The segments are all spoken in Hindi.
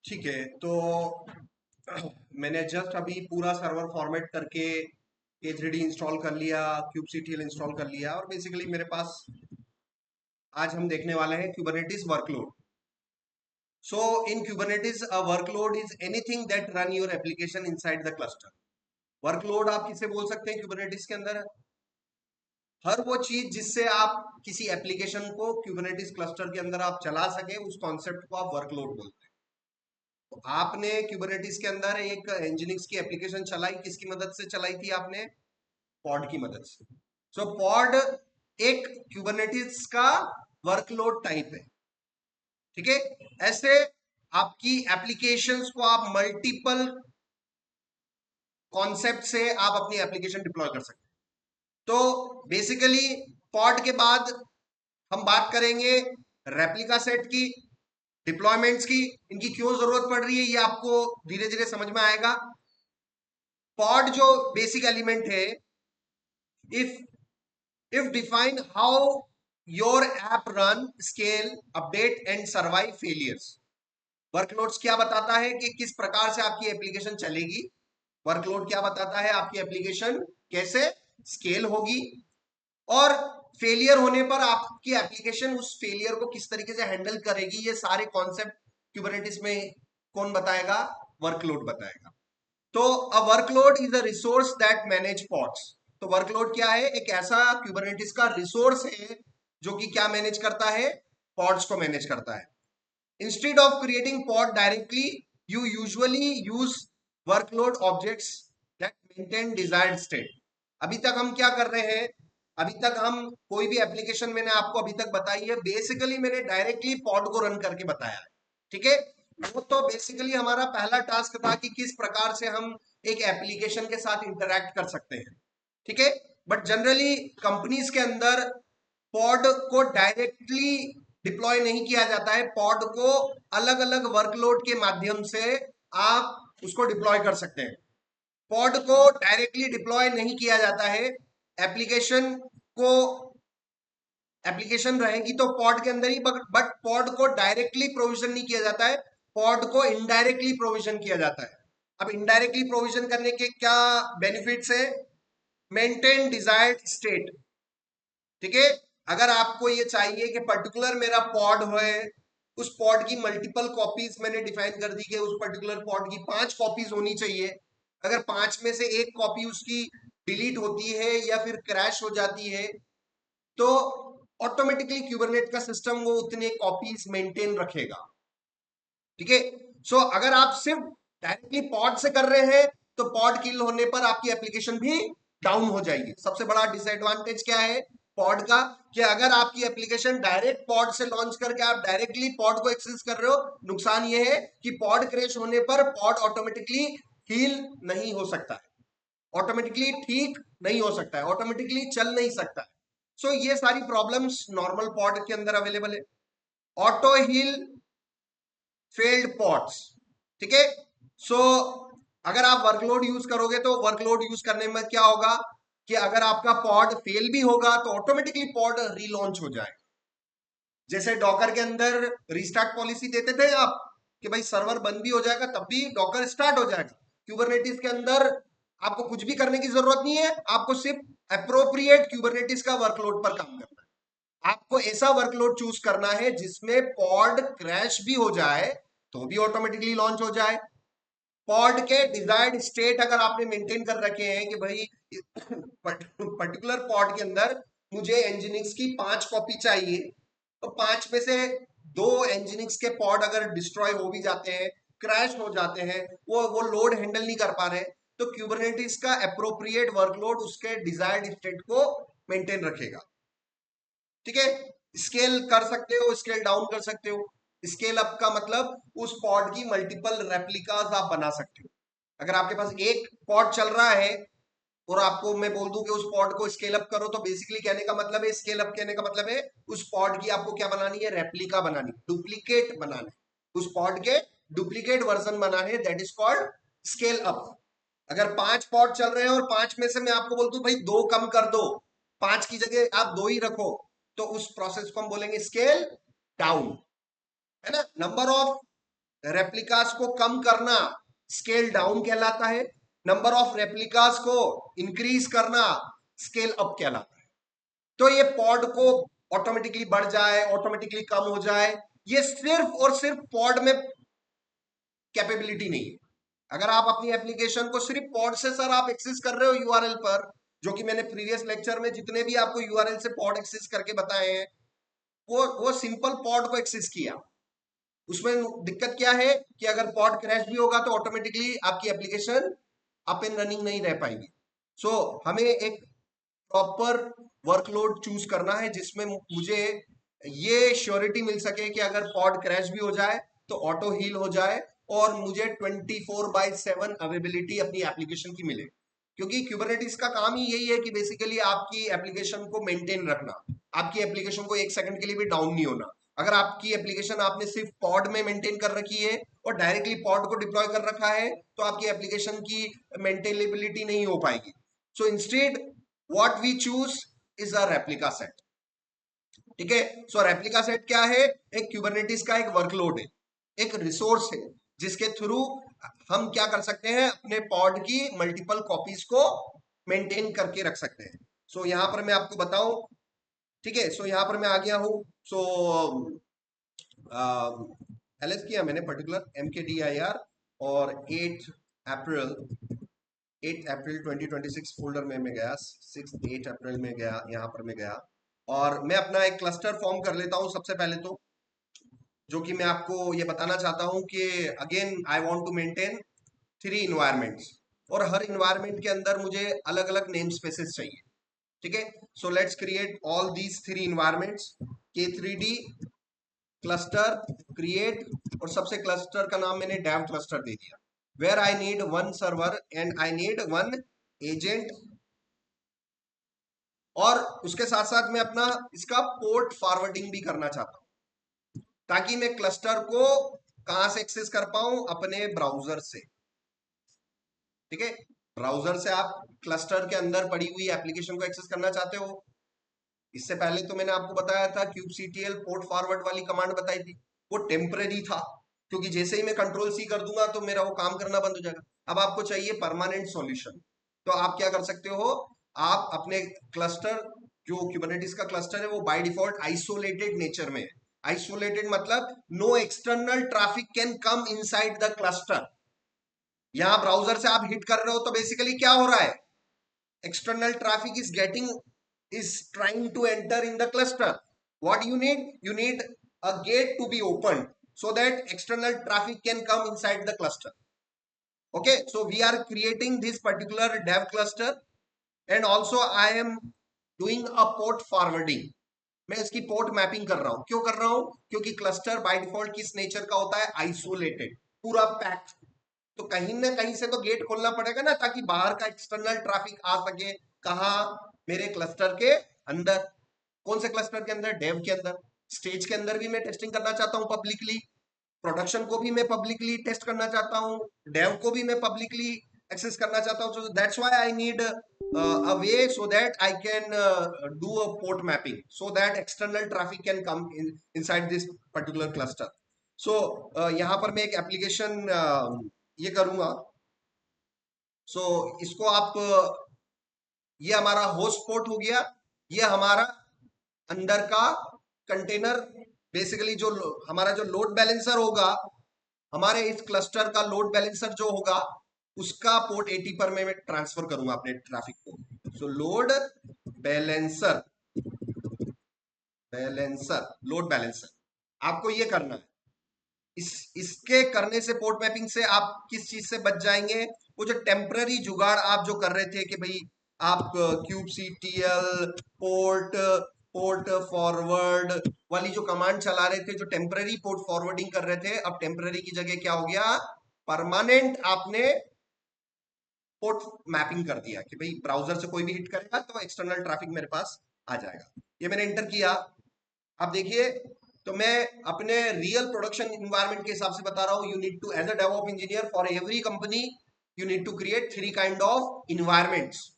ठीक है। तो मैंने जस्ट अभी पूरा सर्वर फॉर्मेट करके K3D इंस्टॉल कर लिया, kubectl इंस्टॉल कर लिया, और बेसिकली मेरे पास आज हम देखने वाले हैं Kubernetes workload. So in Kubernetes a workload is anything that run your application inside the cluster। Workload आप किसे बोल सकते हैं Kubernetes के अंदर? हर वो चीज जिससे आप किसी एप्लीकेशन को Kubernetes क्लस्टर के अंदर आप चला सके, उस कॉन्सेप्ट को आप वर्कलोड बोलते हैं। तो आपने Kubernetes के अंदर एक Nginx की एप्लीकेशन चलाई, किसकी मदद से चलाई थी आपने? पॉड की मदद से। सो पॉड एक Kubernetes का वर्कलोड टाइप है। ठीक है। ऐसे आपकी एप्लीकेशंस को आप मल्टीपल कॉन्सेप्ट से आप अपनी एप्लीकेशन डिप्लॉय कर सकते हैं। तो बेसिकली पॉड के बाद हम बात करेंगे रेप्लिका सेट की, डिप्लॉयमेंट्स की। इनकी क्यों जरूरत पड़ रही है ये आपको धीरे धीरे समझ में आएगा। पॉड जो बेसिक एलिमेंट है, if define how your app run, scale, update and survive failures. Workloads क्या बताता है कि किस प्रकार से आपकी एप्लीकेशन चलेगी। वर्कलोड क्या बताता है आपकी एप्लीकेशन कैसे स्केल होगी, और फेलियर होने पर आपकी एप्लीकेशन उस फेलियर को किस तरीके से हैंडल करेगी। ये सारे कॉन्सेप्ट Kubernetes में कौन बताएगा? वर्कलोड बताएगा। तो a workload is a resource that manage pods. तो वर्कलोड क्या है? एक ऐसा Kubernetes का रिसोर्स है जो कि क्या मैनेज करता है? पॉड्स को मैनेज करता है। Instead of creating pod directly, you usually use workload objects that maintain desired state. अभी तक हम क्या कर रहे हैं? अभी तक हम कोई भी एप्लीकेशन मैंने आपको अभी तक बताई है, बेसिकली मैंने डायरेक्टली पॉड को रन करके बताया है। ठीक है। वो तो बेसिकली हमारा पहला टास्क था कि किस प्रकार से हम एक एप्लीकेशन के साथ इंटरैक्ट कर सकते हैं। ठीक है। बट जनरली कंपनीज के अंदर पॉड को डायरेक्टली डिप्लॉय नहीं किया जाता है। पॉड को अलग अलग वर्कलोड के माध्यम से आप उसको डिप्लॉय कर सकते हैं। पॉड को डायरेक्टली डिप्लॉय नहीं किया जाता है। एप्लीकेशन को एप्लीकेशन रहेगी तो पॉड के अंदर ही, बट पॉड को डायरेक्टली प्रोविजन नहीं किया जाता है। पॉड को इनडायरेक्टली प्रोविजन किया जाता है। अब इनडायरेक्टली प्रोविजन करने के क्या बेनिफिट्स है? Maintain desired state. ठीक है। अगर आपको ये चाहिए कि पर्टिकुलर मेरा पॉड हो, उस पॉड की मल्टीपल कॉपीज मैंने डिफाइन कर दी कि उस पर्टिकुलर पॉड की 5 कॉपीज होनी चाहिए। अगर 5 में से एक कॉपी उसकी डिलीट होती है या फिर क्रैश हो जाती है, तो ऑटोमेटिकली क्यूबरनेट का सिस्टम वो उतने कॉपीज मेंटेन रखेगा। ठीक है। सो अगर आप सिर्फ डायरेक्टली पॉड से कर रहे हैं तो पॉड किल होने पर आपकी एप्लीकेशन भी डाउन हो जाएगी। सबसे बड़ा डिसएडवांटेज क्या है पॉड का? कि अगर आपकी एप्लीकेशन डायरेक्ट पॉड से लॉन्च करके आप डायरेक्टली पॉड को एक्सेस कर रहे हो, नुकसान ये है कि पॉड क्रैश होने पर पॉड ऑटोमेटिकली हील नहीं हो सकता है, ऑटोमेटिकली ठीक नहीं हो सकता है, ऑटोमेटिकली चल नहीं सकता है। सो ये सारी प्रॉब्लम्स नॉर्मल पॉड के अंदर अवेलेबल है। Auto heal failed pods. ठीक है। सो अगर आप वर्कलोड यूज करोगे तो वर्कलोड यूज करने में क्या होगा कि अगर आपका पॉड फेल भी होगा तो ऑटोमेटिकली पॉड रीलॉन्च हो जाएगा। जैसे डॉकर के अंदर रीस्टार्ट पॉलिसी देते थे आप कि भाई सर्वर बंद भी हो जाएगा तब भी डॉकर स्टार्ट हो जाएगा, क्यूबरनेटिस के अंदर आपको कुछ भी करने की जरूरत नहीं है। आपको सिर्फ अप्रोप्रिएट क्यूबरनेटिस का वर्कलोड पर काम करना है। आपको ऐसा वर्कलोड चूज करना है जिसमें पॉड क्रैश भी हो जाए तो भी ऑटोमेटिकली लॉन्च हो जाए। पॉड के डिजायर्ड स्टेट अगर आपने मेंटेन कर रखे हैं कि भाई पर्टिकुलर पॉड के अंदर मुझे एंजिनिक्स की 5 कॉपी चाहिए, तो 5 में से 2 एंजिनिक्स के पॉड अगर डिस्ट्रॉय हो भी जाते हैं, क्रैश हो जाते हैं, वो लोड हैंडल नहीं कर पा रहे, तो क्यूबरनेटिस का अप्रोप्रिएट वर्कलोड उसके डिजायर्ड स्टेट को मेंटेन रखेगा। ठीक है। स्केल कर सकते हो, स्केल डाउन कर सकते हो। स्केल अप का मतलब उस पॉड की मल्टीपल रेप्लिकास आप बना सकते हो। अगर आपके पास एक पॉड चल रहा है और आपको मैं बोल दूं कि उस पॉड को स्केल अप करो, तो बेसिकली कहने का मतलब है, स्केल अप कहने का मतलब है उस पॉड की आपको क्या बनानी है? रेप्लिका बनानी, डुप्लीकेट बनाना है। उस पॉड के डुप्लीकेट वर्जन बनाना है, that is called scale up. अगर 5 पॉड चल रहे हैं और 5 में से मैं आपको बोल दूं भाई 2 कम कर दो, 5 की जगह आप 2 ही रखो, तो उस प्रोसेस को हम बोलेंगे स्केल डाउन। है ना? नंबर ऑफ रेप्लिकास को कम करना स्केल डाउन कहलाता है, नंबर ऑफ रेप्लिकास को इंक्रीज करना स्केल अप कहलाता है। तो ये पॉड को ऑटोमेटिकली बढ़ जाए, ऑटोमेटिकली कम हो जाए, ये सिर्फ और सिर्फ पॉड में कैपेबिलिटी नहीं है। अगर आप अपनी एप्लीकेशन को सिर्फ पॉड से सर आप एक्सेस कर रहे हो यूआरएल पर, जो कि मैंने प्रीवियस लेक्चर में जितने भी आपको यूआरएल से पॉड एक्सेस करके बताए हैं, वो सिंपल पॉड को एक्सेस किया। उसमें दिक्कत क्या है कि अगर पॉड क्रैश भी होगा तो ऑटोमेटिकली आपकी एप्लीकेशन अप एंड रनिंग नहीं रह पाएगी। सो हमें एक प्रॉपर वर्कलोड चूज करना है जिसमें मुझे ये श्योरिटी मिल सके कि अगर पॉड क्रैश भी हो जाए तो ऑटो हील हो जाए और मुझे 24/7 अवेलेबिलिटी अपनी एप्लीकेशन की मिले। क्योंकि क्यूबरनेटिस का काम ही यही है कि बेसिकली आपकी एप्लीकेशन को मेंटेन रखना, आपकी एप्लीकेशन को एक सेकंड के लिए भी डाउन नहीं होना। अगर आपकी एप्लीकेशन आपने सिर्फ पॉड में मेंटेन कर रखी है और डायरेक्टली पॉड को डिप्लॉय कर रखा है तो आपकी एप्लीकेशन की मेंटेनेबिलिटी नहीं हो पाएगी। So instead what we choose is a replica set. ठीक है, सो रेप्लिका सेट क्या है? एक क्यूबरनेटिस का एक वर्कलोड है, एक रिसोर्स है जिसके थ्रू हम क्या कर सकते हैं, अपने पॉड की मल्टीपल कॉपीज को मेंटेन करके रख सकते हैं। सो यहां पर मैं आपको बताऊं, ठीक है, सो यहां पर मैं आ गया हूं। सो एलएस किया मैंने पर्टिकुलर MKDIR और 8 अप्रैल 2026 फोल्डर में मैं गया, 8 अप्रैल में गया, यहाँ पर मैं गया और मैं अपना एक क्लस्टर फॉर्म कर लेता हूँ सबसे पहले तो, जो कि मैं आपको ये बताना चाहता हूँ कि again I want to maintain 3 environments और हर इन्वायरमेंट के अंदर मुझे अलग अलग नेम स्पेसेस चाहिए। ठीक है, so let's create all these 3 environments. K3D cluster create और सबसे क्लस्टर का नाम मैंने डेव क्लस्टर दे दिया, where I need 1 server and I need 1 agent. और उसके साथ साथ मैं अपना इसका पोर्ट फॉरवर्डिंग भी करना चाहता हूं ताकि मैं क्लस्टर को कहां से एक्सेस कर पाऊं, अपने ब्राउजर से। ठीक है, ब्राउजर से आप क्लस्टर के अंदर पड़ी हुई एप्लीकेशन को एक्सेस करना चाहते हो। इससे पहले तो मैंने आपको बताया था kubectl पोर्ट फॉरवर्ड वाली कमांड बताई थी, वो टेम्परेरी था क्योंकि जैसे ही मैं Ctrl+C कर दूंगा तो मेरा वो काम करना बंद हो जाएगा। अब आपको चाहिए परमानेंट सॉल्यूशन, तो आप क्या कर सकते हो, आप अपने क्लस्टर, जो क्यूबरनेटिस का क्लस्टर है वो बाय डिफॉल्ट आइसोलेटेड नेचर में है। आइसोलेटेड मतलब no external traffic can come inside the cluster. यहां ब्राउजर से आप हिट कर रहे हो तो बेसिकली क्या हो रहा है, external traffic is trying to enter in the cluster. What you need a gate to be opened so that external traffic can come inside the cluster. Okay, so we are creating this particular dev cluster and also I am doing a port forwarding. मैं इसकी पोर्ट मैपिंग कर रहा हूं। क्यों कर रहा हूं? क्योंकि क्लस्टर बाय डिफॉल्ट किस नेचर का होता है, आइसोलेटेड, पूरा पैक। तो कहीं ना कहीं से तो गेट खोलना पड़ेगा ना ताकि बाहर का एक्सटर्नल ट्रैफिक आ सके। कहा? मेरे क्लस्टर के अंदर। कौन से क्लस्टर के अंदर? डेव के अंदर। स्टेज के अंदर भी मैं टेस्टिंग करना चाहता हूं पब्लिकली, प्रोडक्शन को भी मैं पब्लिकली टेस्ट करना चाहता हूं, डेव को भी मैं पब्लिकली एक्सेस करना चाहता हूं। So that's why I need a way so that I can do a port mapping so that external traffic can come inside this particular cluster. So यहाँ पर मैं एक एप्लीकेशन ये करूंगा। सो इसको आप ये हमारा होस्ट पोर्ट हो गया, ये हमारा अंदर का कंटेनर, बेसिकली जो हमारा जो लोड बैलेंसर होगा, हमारे इस क्लस्टर का लोड बैलेंसर जो होगा उसका पोर्ट 80 पर मैं ट्रांसफर करूंगा अपने ट्रैफिक को। सो लोड बैलेंसर, लोड बैलेंसर आपको ये करना है। इसके करने से, पोर्ट मैपिंग से आप किस चीज से बच जाएंगे, वो जो टेम्पररी जुगाड़ आप जो कर रहे थे कि भाई आप kubectl पोर्ट फॉरवर्ड वाली जो कमांड चला रहे थे, जो टेम्पररी पोर्ट फॉरवर्डिंग कर रहे थे, अब टेम्पररी की जगह क्या हो गया, परमानेंट आपने पोर्ट मैपिंग कर दिया कि भाई ब्राउजर से कोई भी हिट करेगा तो एक्सटर्नल ट्रैफिक मेरे पास आ जाएगा। ये मैंने एंटर किया। अब देखिए, तो मैं अपने रियल प्रोडक्शन इन्वायरमेंट के हिसाब से बता रहा हूं। You need to, as a DevOp engineer for every company, you need to create 3 kind of environments.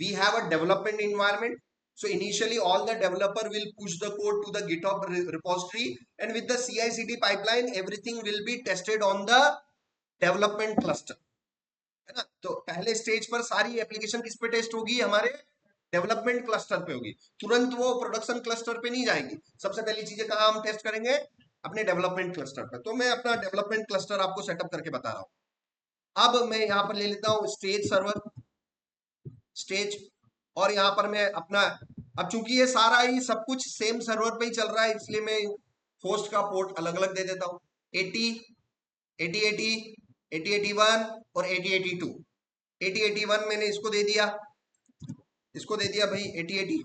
We have a development environment So initially all the developer will push the code to the GitHub repository, and with the CI/CD pipeline everything will be tested on the development cluster, है ना। तो पहले स्टेज पर सारी एप्लीकेशन किस पे टेस्ट होगी, हमारे डेवलपमेंट क्लस्टर पे होगी, तुरंत वो प्रोडक्शन क्लस्टर पे नहीं जाएगी। सबसे पहली चीजें कहाँ हम टेस्ट करेंगे, अपने डेवलपमेंट क्लस्टर पे। तो मैं अपना डेवलपमेंट क्लस्टर आपको सेटअप करके बता रहा हूँ। अब मैं यहाँ पर ले लेता हूँ स्टेज सर्वर, स्टेज, और यहाँ पर मैं अपना, अब चूंकि ये सारा ही सब कुछ सेम सर्वर पे ही चल रहा है इसलिए मैं होस्ट का पोर्ट अलग अलग दे देता हूँ। 80, 8080, 8081 और 8082। 8081 मैंने इसको दे दिया, इसको दे दिया भाई 8080।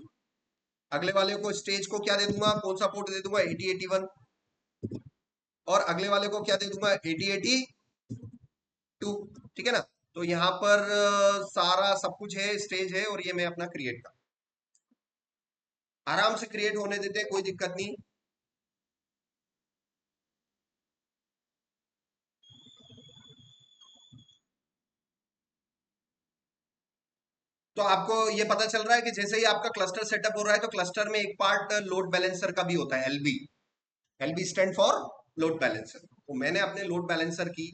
अगले वाले को स्टेज को क्या दे दूंगा, कौन सा पोर्ट दे दूंगा, 8081। और अगले वाले को क्या दे दूंगा, 8082। ठीक है ना। तो यहाँ पर सारा सब कुछ है, स्टेज है, और ये मैं अपना क्रिएट कर, आराम से क्रिएट होने देते हैं, कोई दिक्कत नहीं। तो आपको ये पता चल रहा है कि जैसे ही आपका क्लस्टर सेटअप हो रहा है तो क्लस्टर में एक पार्ट लोड बैलेंसर का भी होता है, LB. LB stand for load balancer. तो मैंने अपने लोड बैलेंसर की,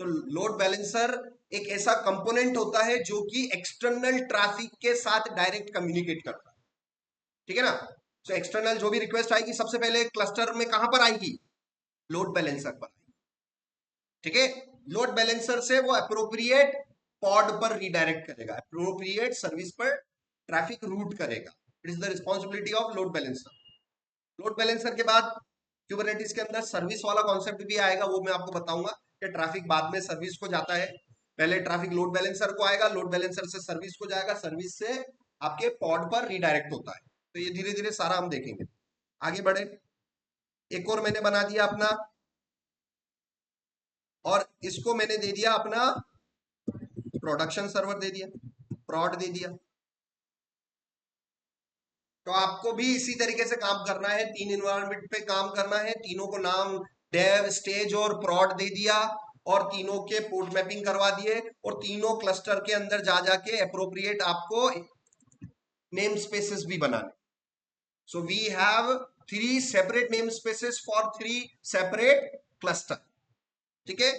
तो लोड बैलेंसर एक ऐसा कंपोनेंट होता है जो कि एक्सटर्नल ट्रैफिक के साथ डायरेक्ट कम्युनिकेट करता है। ठीक है ना। तो एक्सटर्नल जो भी रिक्वेस्ट आएगी सबसे पहले क्लस्टर में कहां पर आएगी, लोड बैलेंसर पर। ठीक है। लोड बैलेंसर से वो अप्रोप्रिएट पॉड पर रिडायरेक्ट करेगा, अप्रोप्रिएट सर्विस पर ट्रैफिक रूट करेगा। It is the responsibility of load balancer. Load balancer के बाद क्यूबरनेटिस के अंदर सर्विस वाला कॉन्सेप्ट भी आएगा, वो मैं आपको बताऊंगा कि ट्रैफिक बाद में सर्विस को जाता है, पहले ट्रैफिक लोड बैलेंसर को आएगा, लोड बैलेंसर से सर्विस को जाएगा, सर्विस से आपके पॉड पर रिडायरेक्ट होता है। तो ये धीरे धीरे सारा हम देखेंगे। आगे बढ़े, एक और मैंने बना दिया अपना, और इसको मैंने दे दिया अपना प्रोडक्शन सर्वर, दे दिया प्रॉड दे दिया। तो आपको भी इसी तरीके से काम करना है, 3 इन्वायरमेंट पे काम करना है, तीनों को नाम डेव, स्टेज और प्रॉड दे दिया, और तीनों के पोर्ट मैपिंग करवा दिए, और तीनों क्लस्टर के अंदर जा जाके अप्रोप्रिएट आपको नेम स्पेसेस भी बनाने। So we have 3 separate namespaces for 3 separate cluster. ठीक है।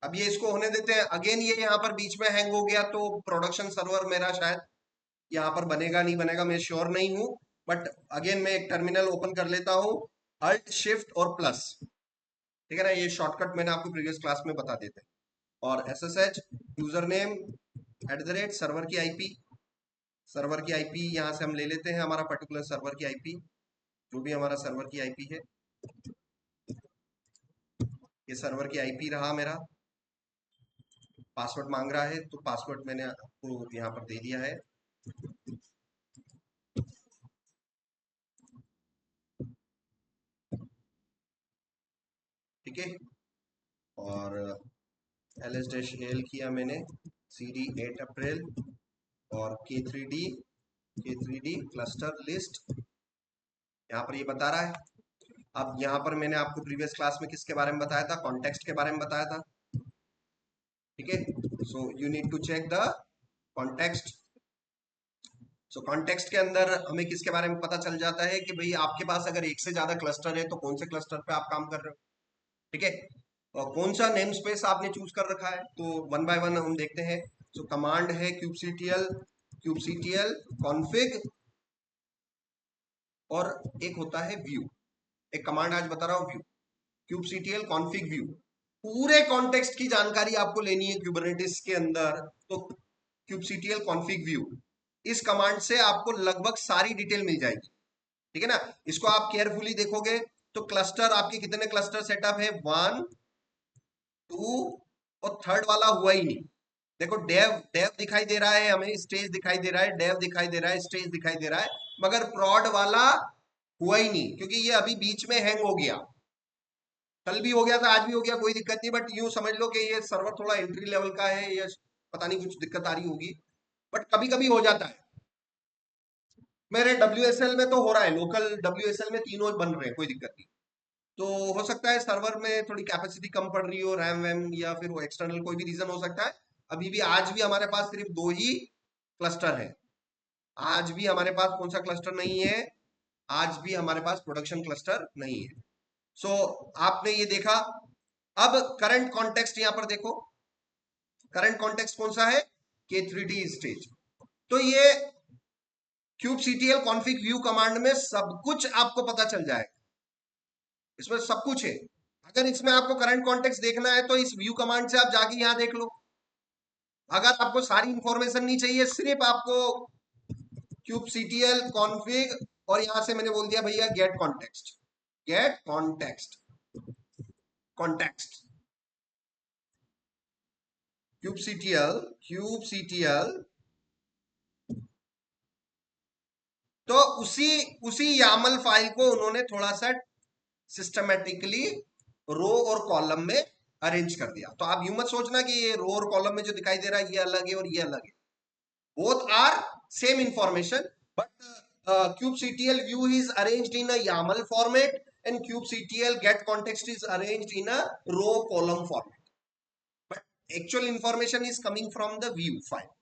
अब ये इसको होने देते हैं। अगेन ये यहाँ पर बीच में हैंग हो गया, तो प्रोडक्शन सर्वर मेरा शायद यहाँ पर बनेगा नहीं बनेगा, मैं श्योर नहीं हूँ। बट अगेन मैं एक टर्मिनल ओपन कर लेता हूँ, अल्ट शिफ्ट और प्लस। ठीक है ना, ये शॉर्टकट मैंने आपको प्रीवियस क्लास में बता देते हैं। और SSH यूजर नेम @ सर्वर की आईपी, सर्वर की आईपी यहाँ से हम ले लेते हैं, हमारा पर्टिकुलर सर्वर की आईपी, जो भी हमारा सर्वर की आईपी है, ये सर्वर की आईपी रहा मेरा। पासवर्ड मांग रहा है, तो पासवर्ड मैंने आपको यहाँ पर दे दिया है। ठीक है। और ls-al किया मैंने, cd 8 अप्रैल, और k3d क्लस्टर लिस्ट यहाँ पर ये बता रहा है। अब यहाँ पर मैंने आपको प्रीवियस क्लास में किसके बारे में बताया था, कॉन्टेक्स्ट के बारे में बताया था। ठीक है। So you need to check the context. So context के अंदर हमें किसके बारे में पता चल जाता है कि भाई आपके पास अगर एक से ज्यादा क्लस्टर है तो कौन से क्लस्टर पे आप काम कर रहे हो। ठीक है। और कौन सा नेम स्पेस आपने चूज कर रखा है, तो वन बाय वन हम देखते हैं। सो कमांड है kubectl config, और एक होता है व्यू। एक कमांड आज बता रहा हूं, व्यू, kubectl config व्यू। पूरे कॉन्टेक्स्ट की जानकारी आपको लेनी है क्यूबरनेटिस के अंदर, तो kubectl config व्यू, इस कमांड से आपको लगभग सारी डिटेल मिल जाएगी। ठीक है ना। इसको आप केयरफुली देखोगे तो क्लस्टर आपके कितने क्लस्टर सेटअप है, 1 2, और थर्ड वाला हुआ ही नहीं। देखो डेव डेव दिखाई दे रहा है हमें, स्टेज दिखाई दे रहा है, डेव दिखाई दे रहा है, स्टेज दिखाई दे रहा है, मगर प्रॉड वाला हुआ ही नहीं, क्योंकि ये अभी बीच में हैंग हो गया, कल भी हो गया था, आज भी हो गया, कोई दिक्कत नहीं, बट यूं समझ लो कि ये सर्वर थोड़ा एंट्री लेवल का है, या पता नहीं कुछ दिक्कत आ रही होगी, बट कभी कभी हो जाता है। मेरे WSL में तो हो रहा है, लोकल WSL में तीनों बन रहे हैं, कोई दिक्कत नहीं। तो हो सकता है सर्वर में थोड़ी कैपेसिटी कम पड़ रही हो, रैम वैम, या फिर वो एक्सटर्नल कोई भी रीजन हो सकता है। अभी भी आज भी हमारे पास सिर्फ 2 ही क्लस्टर है, आज भी हमारे पास कौन सा क्लस्टर नहीं है, आज भी हमारे पास प्रोडक्शन क्लस्टर नहीं है। सो आपने ये देखा। अब करंट कॉन्टेक्स्ट यहां पर देखो, करंट कॉन्टेक्स्ट कौन सा है, के 3D स्टेज। तो ये kubectl config view कमांड में सब कुछ आपको पता चल जाएगा, इसमें सब कुछ है। अगर इसमें आपको करंट कॉन्टेक्स्ट देखना है तो इस व्यू कमांड से आप जाके यहां देख लो। अगर आपको सारी इंफॉर्मेशन नहीं चाहिए, सिर्फ आपको kubectl config, और यहां से मैंने बोल दिया भैया get context, get context, context kubectl, तो उसी उसी YAML फाइल को उन्होंने थोड़ा सा सिस्टमेटिकली रो और कॉलम में अरेंज कर दिया। तो आप यूं मत सोचना कि ये रो और कॉलम में जो दिखाई दे रहा है ये अलग है और ये अलग है, both are same information, but kubectl view is arranged in a YAML format and kubectl get context is arranged in a row column format, but actual information is coming from the view file।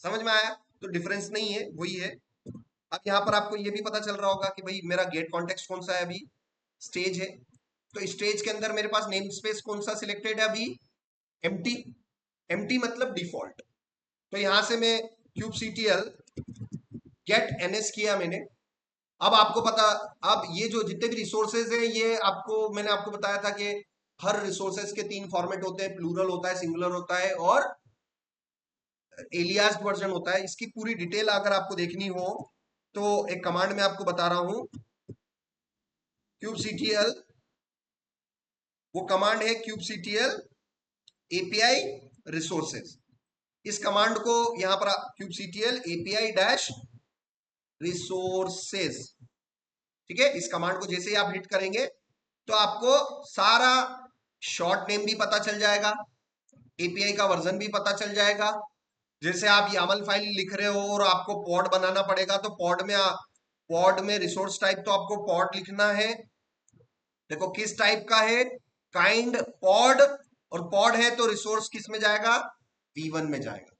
समझ में आया? तो डिफरेंस नहीं है, वही है। अब यहां पर आपको ये भी पता चल रहा होगा कि भाई मेरा गेट कॉन्टेक्स्ट कौन सा है, अभी स्टेज है, तो स्टेज के अंदर मेरे पास नेम स्पेस कौन सा सिलेक्टेड है, अभी एम्प्टी, एम्प्टी मतलब डिफॉल्ट। तो यहां से मैं kubectl गेट एनएस किया मैंने। अब आपको पता, अब ये जो जितने भी रिसोर्सेज है, ये आपको मैंने आपको बताया था कि हर रिसोर्सेज के 3 फॉर्मेट होते हैं, प्लूरल होता है, सिंगुलर होता है और एलियास्ड वर्जन होता है। इसकी पूरी डिटेल अगर आपको देखनी हो तो एक कमांड में आपको बता रहा हूं, kubectl, वो कमांड है kubectl API रिसोर्सेज। इस कमांड को यहां पर kubectl API डैश रिसोर्सेज, ठीक है, इस कमांड को जैसे ही आप हिट करेंगे तो आपको सारा शॉर्ट नेम भी पता चल जाएगा, एपीआई का वर्जन भी पता चल जाएगा। जैसे आप YAML फाइल लिख रहे हो और आपको पॉड बनाना पड़ेगा, तो पॉड में रिसोर्स टाइप तो आपको पॉड लिखना है। देखो किस टाइप का है, काइंड पॉड, और पॉड है तो रिसोर्स किस में जाएगा, V1 में जाएगा।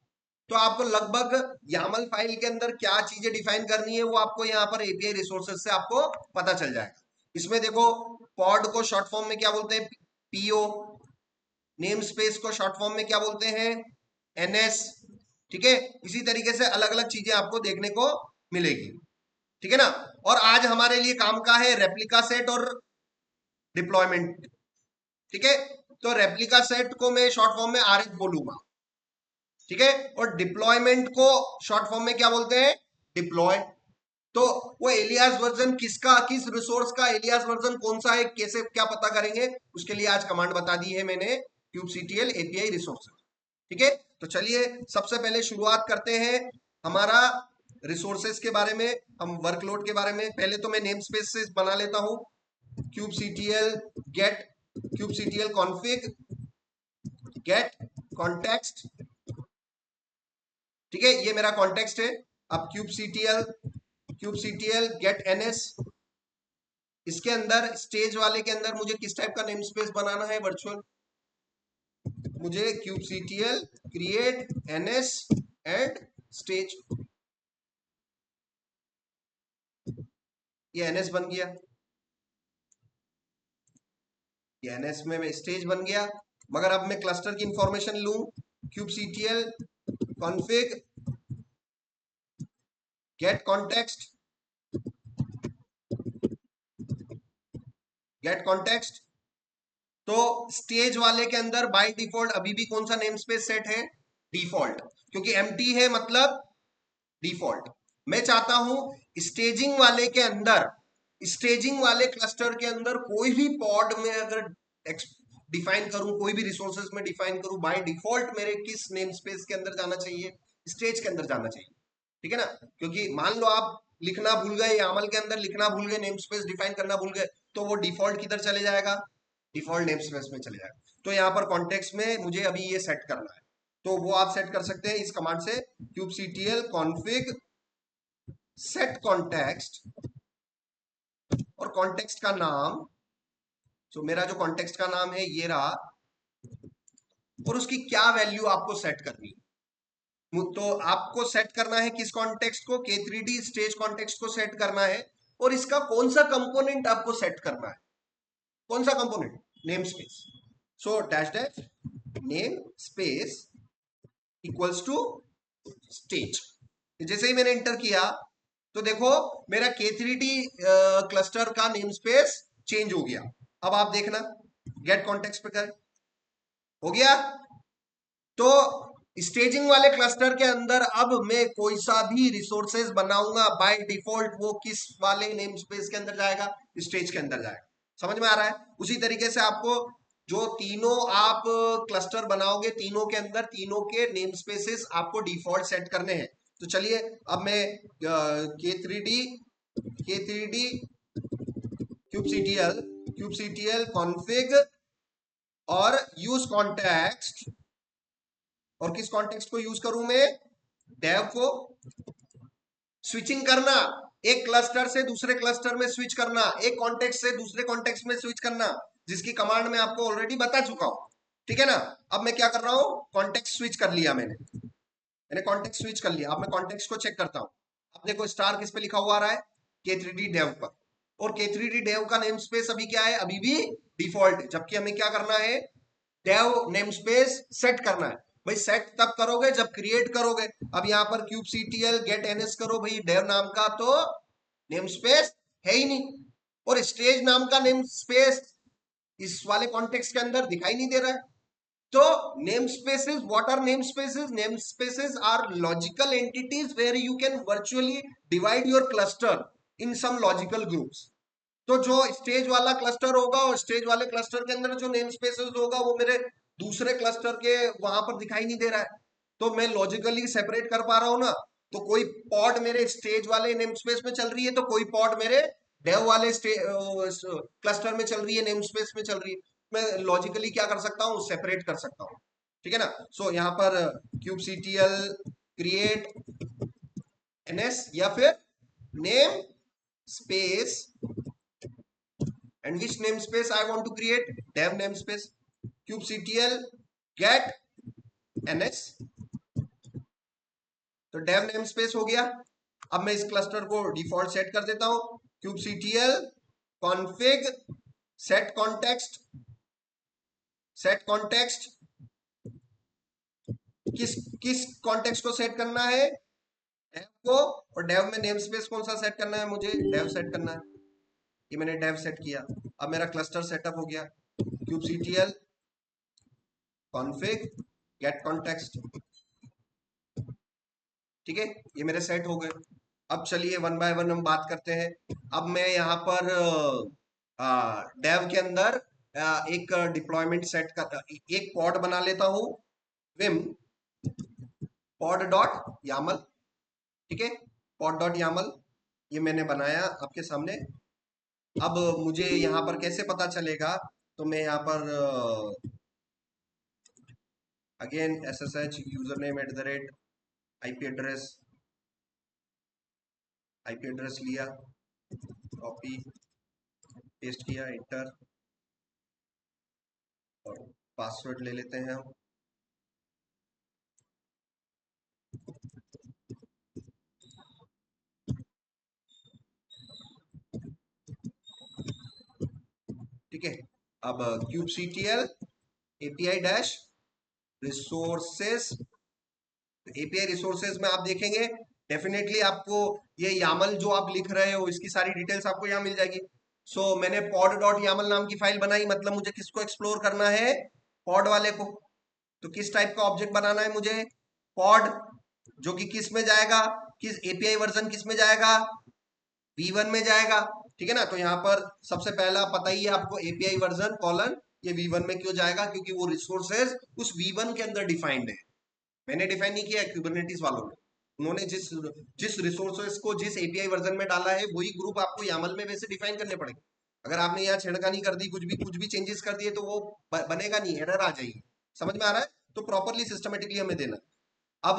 तो आपको लगभग YAML फाइल के अंदर क्या चीजें डिफाइन करनी है वो आपको यहाँ पर एपीआई रिसोर्सेज से आपको पता चल जाएगा। इसमें देखो पॉड को शॉर्ट फॉर्म में क्या बोलते हैं, पीओ, नेम स्पेस को शॉर्ट फॉर्म में क्या बोलते हैं, एनएस, ठीक है। इसी तरीके से अलग अलग चीजें आपको देखने को मिलेगी, ठीक है ना। और आज हमारे लिए काम का है रेप्लिका सेट और डिप्लॉयमेंट, ठीक है। तो रेप्लिका सेट को मैं शॉर्ट फॉर्म में आरएच बोलूंगा, ठीक है, और डिप्लॉयमेंट को शॉर्ट फॉर्म में क्या बोलते हैं, डिप्लॉय। तो वो एलियास वर्जन किसका, किस रिसोर्स का एलियास वर्जन कौन सा है, कैसे क्या पता करेंगे, उसके लिए आज कमांड बता दी है मैंने, kubectl API रिसोर्सेज, ठीक है। तो चलिए सबसे पहले शुरुआत करते हैं हमारा रिसोर्सेज के बारे में, हम वर्कलोड के बारे में। पहले तो मैं नेम स्पेस से बना लेता हूं, kubectl get kubectl config get context, ठीक है, ये मेरा कॉन्टेक्स्ट है। अब kubectl get ns, इसके अंदर स्टेज वाले के अंदर मुझे किस टाइप का नेम स्पेस बनाना है, वर्चुअल, मुझे kubectl create ns and stage, ये ns बन गया, ये ns में स्टेज बन गया। मगर अब मैं क्लस्टर की इंफॉर्मेशन लूं, kubectl config get context, get context। तो स्टेज वाले के अंदर बाय डिफॉल्ट अभी भी कौन सा नेम स्पेस सेट है, डिफॉल्ट, क्योंकि एम्प्टी है मतलब डिफॉल्ट। मैं चाहता हूं स्टेजिंग वाले के अंदर, स्टेजिंग वाले क्लस्टर के अंदर कोई भी पॉड में अगर डिफाइन करूं, कोई भी रिसोर्सेज में डिफाइन करूं, बाय डिफॉल्ट मेरे किस नेम स्पेस के अंदर जाना चाहिए, स्टेज के अंदर जाना चाहिए, ठीक है ना। क्योंकि मान लो आप लिखना भूल गए, यामल के अंदर लिखना भूल गए, नेम स्पेस डिफाइन करना भूल गए, तो वो डिफॉल्ट किधर चले जाएगा, डिफॉल्ट नेम स्पेस में चले जाएगा। तो यहाँ पर कॉन्टेक्स्ट में मुझे अभी ये सेट करना है, तो वो आप सेट कर सकते हैं इस कमांड से, kubectl config set context, और कॉन्टेक्स्ट का नाम, तो मेरा जो कॉन्टेक्स्ट का नाम है ये रहा, और उसकी क्या वैल्यू आपको सेट करनी है। तो आपको सेट करना है किस कॉन्टेक्स्ट को, K3D स्टेज कॉन्टेक्स्ट को सेट करना है, और इसका कौन सा कंपोनेंट आपको सेट करना है, कौन सा component, namespace. So dash dash namespace equals to stage. जैसे ही मैंने एंटर किया तो देखो मेरा K3D क्लस्टर का नेम स्पेस चेंज हो गया। अब आप देखना गेट कॉन्टेक्स्ट पे करें, हो गया। तो स्टेजिंग वाले क्लस्टर के अंदर अब मैं कोई सा भी रिसोर्सेज बनाऊंगा, बाय डिफॉल्ट वो किस वाले नेम स्पेस के अंदर जाएगा, स्टेज के अंदर जाएगा। समझ में आ रहा है। उसी तरीके से आपको जो तीनों आप क्लस्टर बनाओगे, तीनों के अंदर तीनों के नेम स्पेसेस आपको डिफॉल्ट सेट करने हैं। तो चलिए अब मैं K3D kubectl config और यूज कॉन्टेक्स्ट, और किस कॉन्टेक्स्ट को यूज करूं मैं, डेव को। स्विचिंग करना, एक क्लस्टर से दूसरे क्लस्टर में स्विच करना, एक कॉन्टेक्स्ट से दूसरे कॉन्टेक्स्ट में स्विच करना, जिसकी कमांड मैं आपको ऑलरेडी बता चुका हूं, ठीक है ना। अब मैं क्या कर रहा हूं, कॉन्टेक्स्ट स्विच कर लिया मैंने कॉन्टेक्स्ट स्विच कर लिया। अब मैं कॉन्टेक्स्ट को चेक करता हूं। अब देखो स्टार किस पे लिखा हुआ आ रहा है, K3D डेव पर, और K3D डेव का नेम स्पेस अभी क्या है, अभी भी डिफॉल्ट, जबकि हमें क्या करना है, डेव नेम स्पेस सेट करना है। भाई सेट तब करोगे जब क्रिएट करोगे। अब यहाँ पर kubectl get ns करो भाई, डेव नाम का तो नेम स्पेस है ही नहीं, और स्टेज नाम का नेम स्पेस इस वाले कॉन्टेक्स्ट के अंदर दिखाई नहीं दे रहा है। तो namespaces, what are namespaces, namespaces are logical entities where you can virtually divide your cluster in some logical groups. तो जो स्टेज वाला क्लस्टर होगा, और स्टेज वाले क्लस्टर के अंदर जो नेम स्पेसेस होगा वो मेरे दूसरे क्लस्टर के वहां पर दिखाई नहीं दे रहा है, तो मैं लॉजिकली सेपरेट कर पा रहा हूं ना। तो कोई पॉड मेरे स्टेज वाले नेम स्पेस में चल रही है, तो कोई पॉड मेरे डेव वाले क्लस्टर में चल रही है, नेम स्पेस में चल रही है। मैं लॉजिकली क्या कर सकता हूँ, सेपरेट कर सकता हूँ, ठीक है ना। सो यहाँ पर kubectl create ns या फिर name space, and which namespace I want to create, dev namespace, kubectl get ns, तो dev namespace हो गया। अब मैं इस क्लस्टर को डिफॉल्ट सेट कर देता हूं, kubectl config set context, set context किस किस कॉन्टेक्स्ट को सेट करना है, डेव को, और डेव में नेम स्पेस कौन सा सेट करना है, मुझे डेव सेट करना है। ये मैंने डेव सेट किया। अब मेरा क्लस्टर सेटअप हो गया, kubectl config get context, ठीक है, ये मेरे सेट हो गए। अब चलिए वन बाय वन हम बात करते हैं। अब मैं यहाँ पर डेव के अंदर एक डिप्लॉयमेंट सेट कर, एक पॉड बना लेता हूं, विम पॉड डॉट यामल, ठीक है, पॉड डॉट यामल, ये मैंने बनाया आपके सामने। अब मुझे यहाँ पर कैसे पता चलेगा, तो मैं यहाँ पर again SSH user name @ IP address लिया, कॉपी पेस्ट किया, एंटर, और पासवर्ड ले लेते हैं हम। ठीक है, अब kubectl API dash resources, API resources में आप देखेंगे डेफिनेटली आपको ये यामल जो आप लिख रहे हो इसकी सारी डिटेल्स आपको यहाँ मिल जाएगी। सो मैंने pod डॉट यामल नाम की फाइल बनाई, मतलब मुझे किसको एक्सप्लोर करना है, पॉड वाले को। तो किस टाइप का ऑब्जेक्ट बनाना है मुझे, पॉड, जो कि किस में जाएगा, किस एपीआई वर्जन किस में जाएगा, V1 में जाएगा, ठीक है ना। तो यहाँ पर सबसे पहला पता ही है आपको, एपीआई वर्जन कॉलन, ये V1 में क्यों जाएगा, क्योंकि वो रिसोर्सेज उस V1 के अंदर डिफाइंड है, मैंने डिफाइन नहीं किया, कुबरनेटिस वालों ने। उन्होंने जिस जिस रिसोर्सेस को जिस एपीआई वर्जन में डाला है वही ग्रुप आपको यामल में वैसे डिफाइन करने पड़ेंगे। अगर आपने यहाँ छेड़खानी कर दी, कुछ भी चेंजेस कर दिए, तो वो बनेगा नहीं, एरर आ जाएगी। समझ में आ रहा है? तो प्रॉपरली सिस्टमेटिकली हमें देना। अब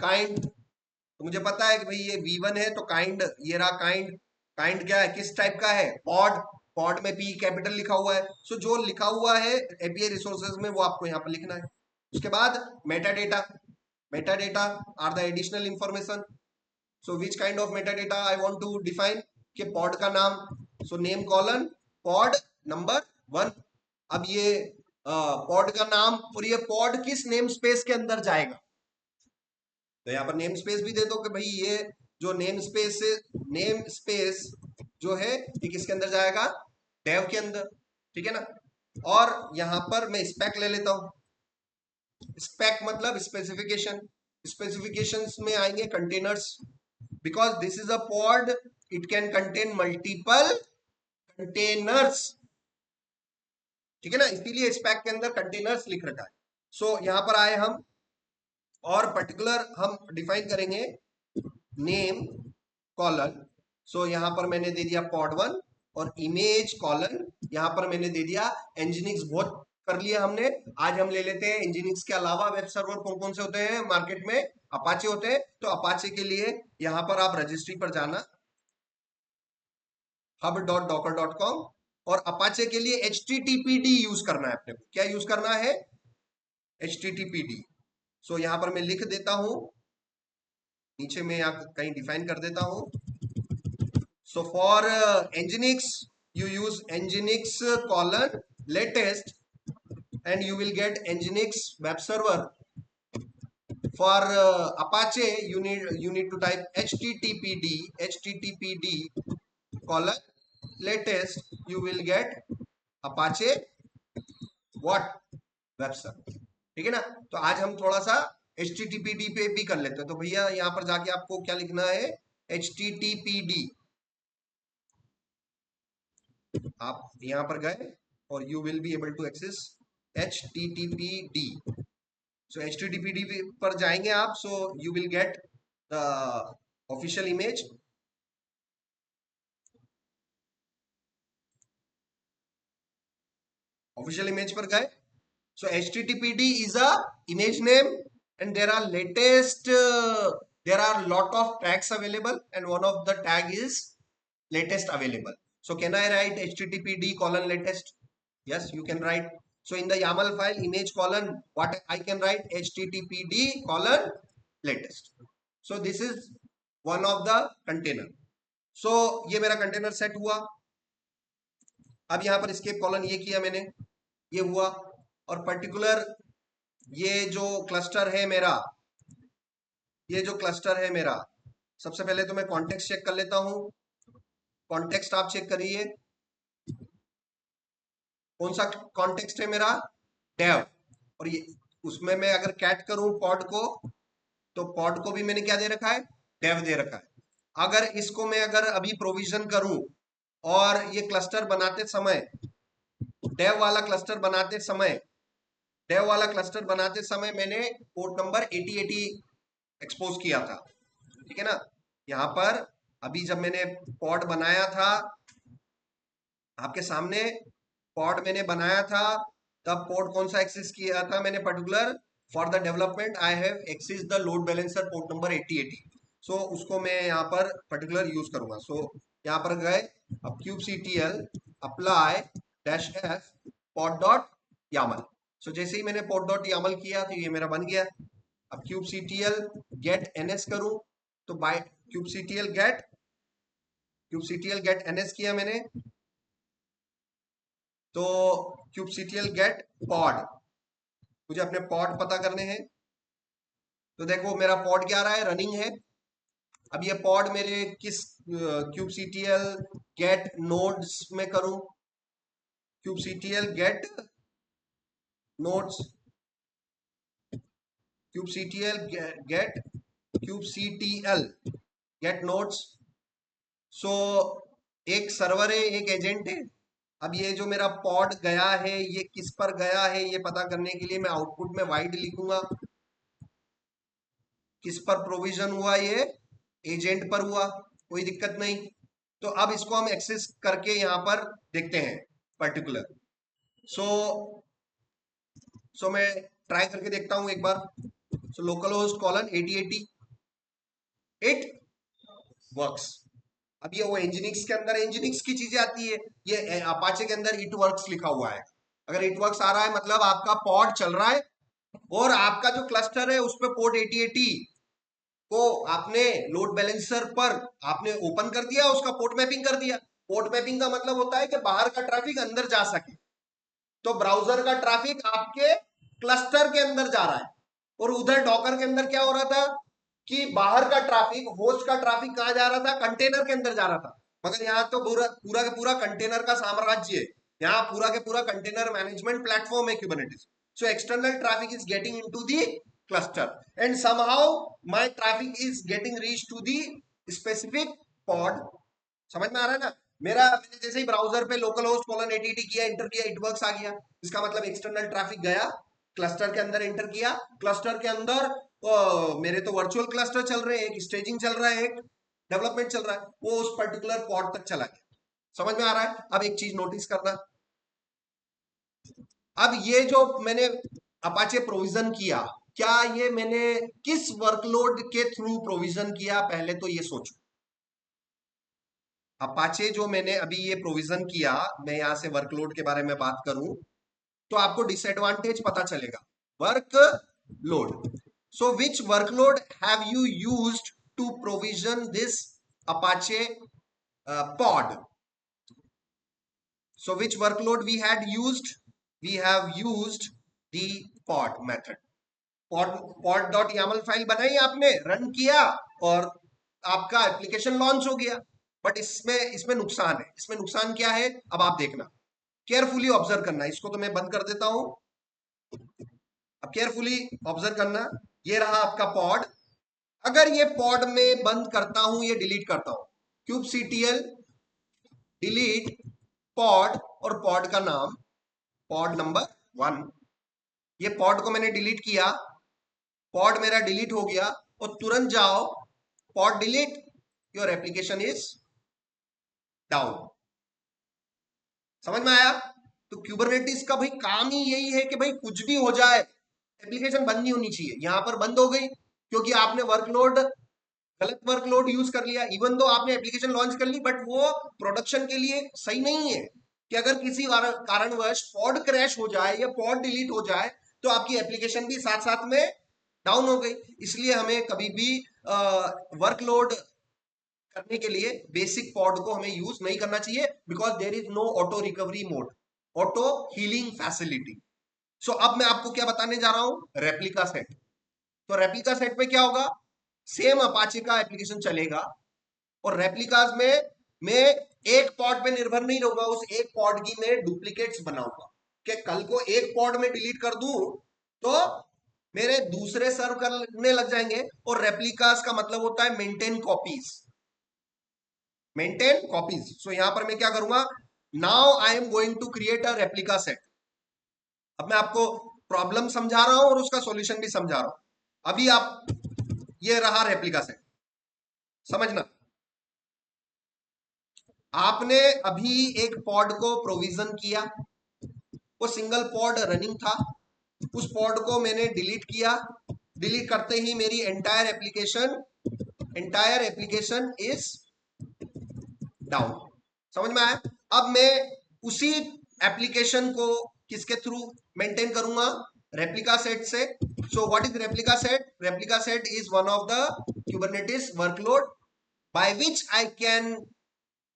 काइंड, तो मुझे पता है कि भाई ये V1 है, तो काइंड ये रहा काइंड। काइंड क्या है, किस टाइप का है? पॉड। पॉड में पी कैपिटल लिखा हुआ है। सो जो लिखा हुआ है एपीआई रिसोर्सेज में वो आपको यहाँ पर लिखना है। उसके बाद metadata. Metadata are the additional information. So which kind of metadata I want to define, कि पॉड का नाम, so name colon pod number 1। अब ये पॉड का नाम, और ये पॉड किस नेम स्पेस के अंदर जाएगा, तो यहाँ पर नेम स्पेस भी दे दो कि भाई ये जो नेम स्पेस जो है ये किसके अंदर जाएगा, डेव के अंदर। ठीक है ना? और यहां पर मैं स्पेक ले लेता हूं। स्पेक मतलब स्पेसिफिकेशन। स्पेसिफिकेशंस में आएंगे containers, because this is a pod, it can contain multiple containers. ठीक है ना? इसीलिए स्पेक के अंदर कंटेनर्स लिख रखा है। सो यहां पर आए हम, और पर्टिकुलर हम डिफाइन करेंगे नेम कॉलन। सो यहां पर मैंने दे दिया pod1, और इमेज कॉलन यहां पर मैंने दे दिया एनजीनिक्स। बहुत कर लिया हमने। आज हम ले लेते हैं एनजीनिक्स के अलावा वेब सर्वर कौन कौन से होते हैं मार्केट में। अपाचे होते हैं, तो अपाचे के लिए यहां पर आप रजिस्ट्री पर जाना, hub.docker.com, और अपाचे के लिए HTTPD यूज करना है अपने को। क्या यूज करना है? HTTPD। सो यहां पर मैं लिख देता हूं, नीचे में यहाँ कहीं डिफाइन कर देता हूं। So for Nginx, you use Nginx colon latest, and you will get Nginx web server. For Apache, you need to type HTTPD colon latest. You will get Apache what web server. ठीक है ना? तो आज हम थोड़ा सा HTTPD पे भी कर लेते हैं। तो भैया यहाँ पर जाके आपको क्या लिखना है? HTTPD। आप यहां पर गए और you will be able to access HTTPD। So HTTPD पर जाएंगे आप, so you will get the official image. Official image पर गए, so HTTPD is a image name, and there are lot of tags available, and one of the tag is latest available. So can I write HTTPD colon latest? Yes, you can write. So in the YAML file image colon, what I can write? HTTPD colon latest. So this is one of the container. So ये मेरा कंटेनर सेट हुआ। अब यहाँ पर escape colon ये किया मैंने, ये हुआ। और पर्टिकुलर ये जो क्लस्टर है मेरा, ये जो क्लस्टर है मेरा, सबसे पहले तो मैं कॉन्टेक्स्ट चेक कर लेता हूं। कॉन्टेक्स्ट आप चेक करिए, कौन सा कॉन्टेक्स्ट है मेरा? डेव। और ये उसमें मैं अगर कैट करूं पॉड को, तो पॉड को भी मैंने क्या दे रखा है? डेव दे रखा है। अगर इसको मैं अगर अभी प्रोविजन करूं, और ये क्लस्टर बनाते समय, डेव वाला क्लस्टर बनाते समय, डेव वाला क्लस्टर बनाते समय मैंने पोर्ट नंबर 8080 एक्सपोज किया था। ठीक है ना? यहां पर अभी जब मैंने पॉड बनाया था आपके सामने, पॉड मैंने बनाया था, तब पोर्ट कौन सा एक्सेस किया था मैंने? Particular for the development I have access the load balancer port number 8080। So उसको मैं यहाँ पर पर्टिकुलर यूज करूंगा। सो यहाँ पर गए, अब kubectl apply -f pod dot YAML. So जैसे ही मैंने pod डॉट यामल किया तो ये मेरा बन गया। अब kubectl get ns करूं, तो बाय kubectl get ns किया मैंने, तो kubectl get pod, मुझे अपने पॉड पता करने हैं। तो देखो मेरा पॉड क्या आ रहा है? रनिंग है। अब ये पॉड मेरे किस kubectl get nodes में करूं? kubectl get nodes, kubectl get nodes। सो एक सर्वर है, एक एजेंट है। अब ये जो मेरा पॉड गया है ये किस पर गया है ये पता करने के लिए मैं आउटपुट में वाइड लिखूंगा, किस पर प्रोविजन हुआ? ये एजेंट पर हुआ, कोई दिक्कत नहीं। तो अब इसको हम एक्सेस करके यहां पर देखते हैं पर्टिकुलर। सो मैं ट्राई करके देखता हूं एक बार। So local host colon 8080 it works. अब ये वो एंजिनिक्स के अंदर एंजिनिक्स की चीजें आती है, ये अपाचे के अंदर इट वर्क्स लिखा हुआ है। अगर इट वर्क्स आ रहा है मतलब आपका पॉड चल रहा है और आपका जो क्लस्टर है उस पर पोर्ट 8080 को आपने लोड बैलेंसर पर आपने ओपन कर दिया, उसका पोर्ट मैपिंग कर दिया। पोर्ट मैपिंग का मतलब होता है कि बाहर का ट्रैफिक अंदर जा सके। तो ब्राउजर का ट्रैफिक आपके क्लस्टर के अंदर जा रहा है और उधर डॉकर के अंदर क्या हो रहा था कि बाहर का ट्रैफिक, होस्ट का ट्रैफिक कहां जा रहा था? कंटेनर के अंदर जा रहा था। मगर यहाँ तो पूरा के पूरा कंटेनर का साम्राज्य है। यहाँ पूरा के पूरा कंटेनर मैनेजमेंट प्लेटफॉर्म है Kubernetes. So external traffic is getting into the cluster and somehow my traffic is getting reach to the specific pod. समझ में आ रहा है ना? मैंने जैसे ही ब्राउजर पे लोकल होस्ट कॉलन 8080 किया, इंटर किया, इट वर्क्स आ गया। इसका मतलब एक्सटर्नल ट्रैफिक गया, क्लस्टर के अंदर एंटर किया, क्लस्टर के अंदर मेरे तो वर्चुअल क्लस्टर चल रहे हैं, एक स्टेजिंग चल रहा है, एक डेवलपमेंट चल रहा है, वो उस पर्टिकुलर पॉड तक चला गया। समझ में आ रहा है? अब एक चीज नोटिस करना, अब ये जो मैंने अपाचे प्रोविजन किया, क्या ये मैंने किस वर्कलोड के थ्रू प्रोविजन किया? पहले तो ये सोचो। अपाचे जो मैंने अभी ये प्रोविजन किया, मैं यहां से वर्कलोड के बारे में बात करूं तो आपको डिसएडवांटेज पता चलेगा। Workload, so which workload have you used to provision this Apache pod? So which workload we had used? We have used the pod method. pod.yaml file बनाई, आपने रन किया और आपका एप्लीकेशन लॉन्च हो गया। बट इसमें नुकसान है। इसमें नुकसान क्या है अब आप देखना, केयरफुली ऑब्जर्व करना। इसको तो मैं बंद कर देता हूं, अब केयरफुली ऑब्जर्व करना। ये रहा आपका पॉड। अगर ये पॉड में बंद करता हूं, ये डिलीट करता हूं, kubectl डिलीट पॉड और पॉड का नाम पॉड नंबर 1, ये पॉड को मैंने डिलीट किया, पॉड मेरा डिलीट हो गया और तुरंत जाओ pod delete, your application is down. समझ में आया? तो क्यूबरनेटिस का भाई काम ही यही है कि भाई कुछ भी हो जाए एप्लीकेशन बंद नहीं होनी चाहिए। यहां पर बंद हो गई क्योंकि आपने वर्कलोड, गलत वर्कलोड यूज कर लिया। इवन दो आपने एप्लीकेशन लॉन्च कर ली बट वो प्रोडक्शन के लिए सही नहीं है कि अगर किसी कारणवश पॉड क्रैश हो जाए या पॉड डिलीट हो जाए तो आपकी एप्लीकेशन भी साथ साथ में डाउन हो गई। इसलिए हमें कभी भी वर्कलोड करने के लिए बेसिक पॉड को हमें यूज नहीं करना चाहिए, because there is no auto recovery mode, auto healing facility. So अब मैं आपको क्या बताने जा रहा हूं, रेप्लिका सेट। तो रेप्लिका सेट में क्या होगा, सेम अपाचे का एप्लीकेशन चलेगा और रेप्लिकास में मैं एक पॉड पे निर्भर नहीं रहूंगा, उस एक पॉड की मैं डुप्लीकेट्स बनाऊंगा कि कल को एक पॉड में डिलीट कर दूं तो मेरे दूसरे सर्व करने लग जाएंगे। और रेप्लिकास का मतलब होता है maintain copies, maintain copies. So यहां पर मैं क्या करूंगा, now I am going to create a replica set. अब मैं आपको प्रॉब्लम समझा रहा हूं और उसका सॉल्यूशन भी समझा रहा हूं। अभी आप, ये रहा रेप्लिका सेट, समझना। आपने अभी एक पॉड को प्रोविजन किया, वो सिंगल पॉड रनिंग था, उस पॉड को मैंने डिलीट किया। डिलीट करते ही मेरी एंटायर एप्लीकेशन इज डाउन। समझ में आया? अब मैं उसी एप्लीकेशन को किसके थ्रू मेंटेन करूंगा, रेप्लिका सेट से। So what is replica set? Replica set is one of the Kubernetes workload by which I can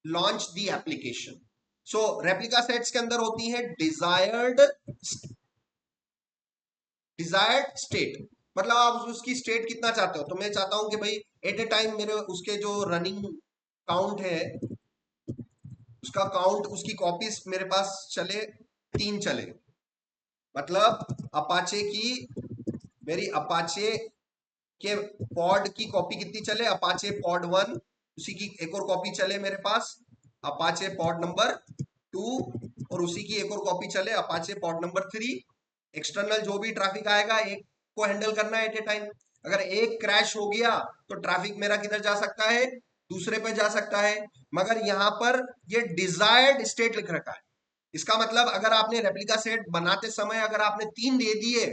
launch the application. So replica sets के अंदर होती है डिजायर्ड स्टेट, मतलब आप उसकी स्टेट कितना चाहते हो। तो मैं चाहता हूं कि भाई एट ए टाइम मेरे उसके जो रनिंग काउंट है, उसका काउंट, उसकी कॉपीज मेरे पास चले 3 चले। मतलब अपाचे की, मेरी अपाचे के पॉड की कॉपी कितनी चले, अपाचे पॉड 1, उसी की एक और कॉपी चले मेरे पास अपाचे पॉड नंबर 2, और उसी की एक और कॉपी चले अपाचे पॉड नंबर 3। एक्सटर्नल जो भी ट्रैफिक आएगा एक को हैंडल करना है एट ए टाइम। अगर एक क्रैश हो गया तो ट्रैफिक मेरा किधर जा सकता है, दूसरे पे जा सकता है। मगर यहां पर ये डिजायर्ड स्टेट लिख रखा है। इसका मतलब अगर आपने रेप्लिका सेट बनाते समय अगर आपने 3 दे दिए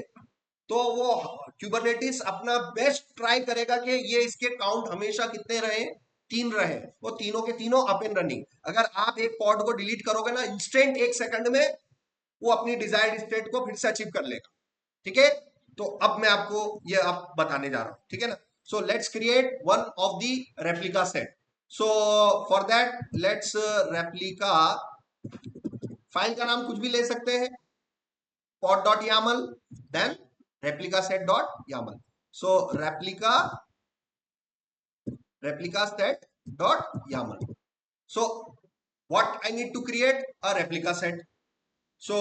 तो वो क्यूबरनेटिस अपना बेस्ट ट्राई करेगा कि ये इसके काउंट हमेशा कितने रहे, 3 रहे, वो तीनों के तीनों अप एंड रनिंग। अगर आप एक पॉड को डिलीट करोगे ना, इंस्टेंट 1 सेकंड में वो अपनी डिजायर्ड स्टेट को फिर से अचीव कर लेगा। ठीक है, तो अब मैं आपको ये अब बताने जा रहा हूं, ठीक है ना। So let's create one of the replica set. So for that let's replica, file का नाम कुछ भी ले सकते हैं, pod.yaml, then replica set.yaml. So replica set.yaml. So what I need to create a replica set. So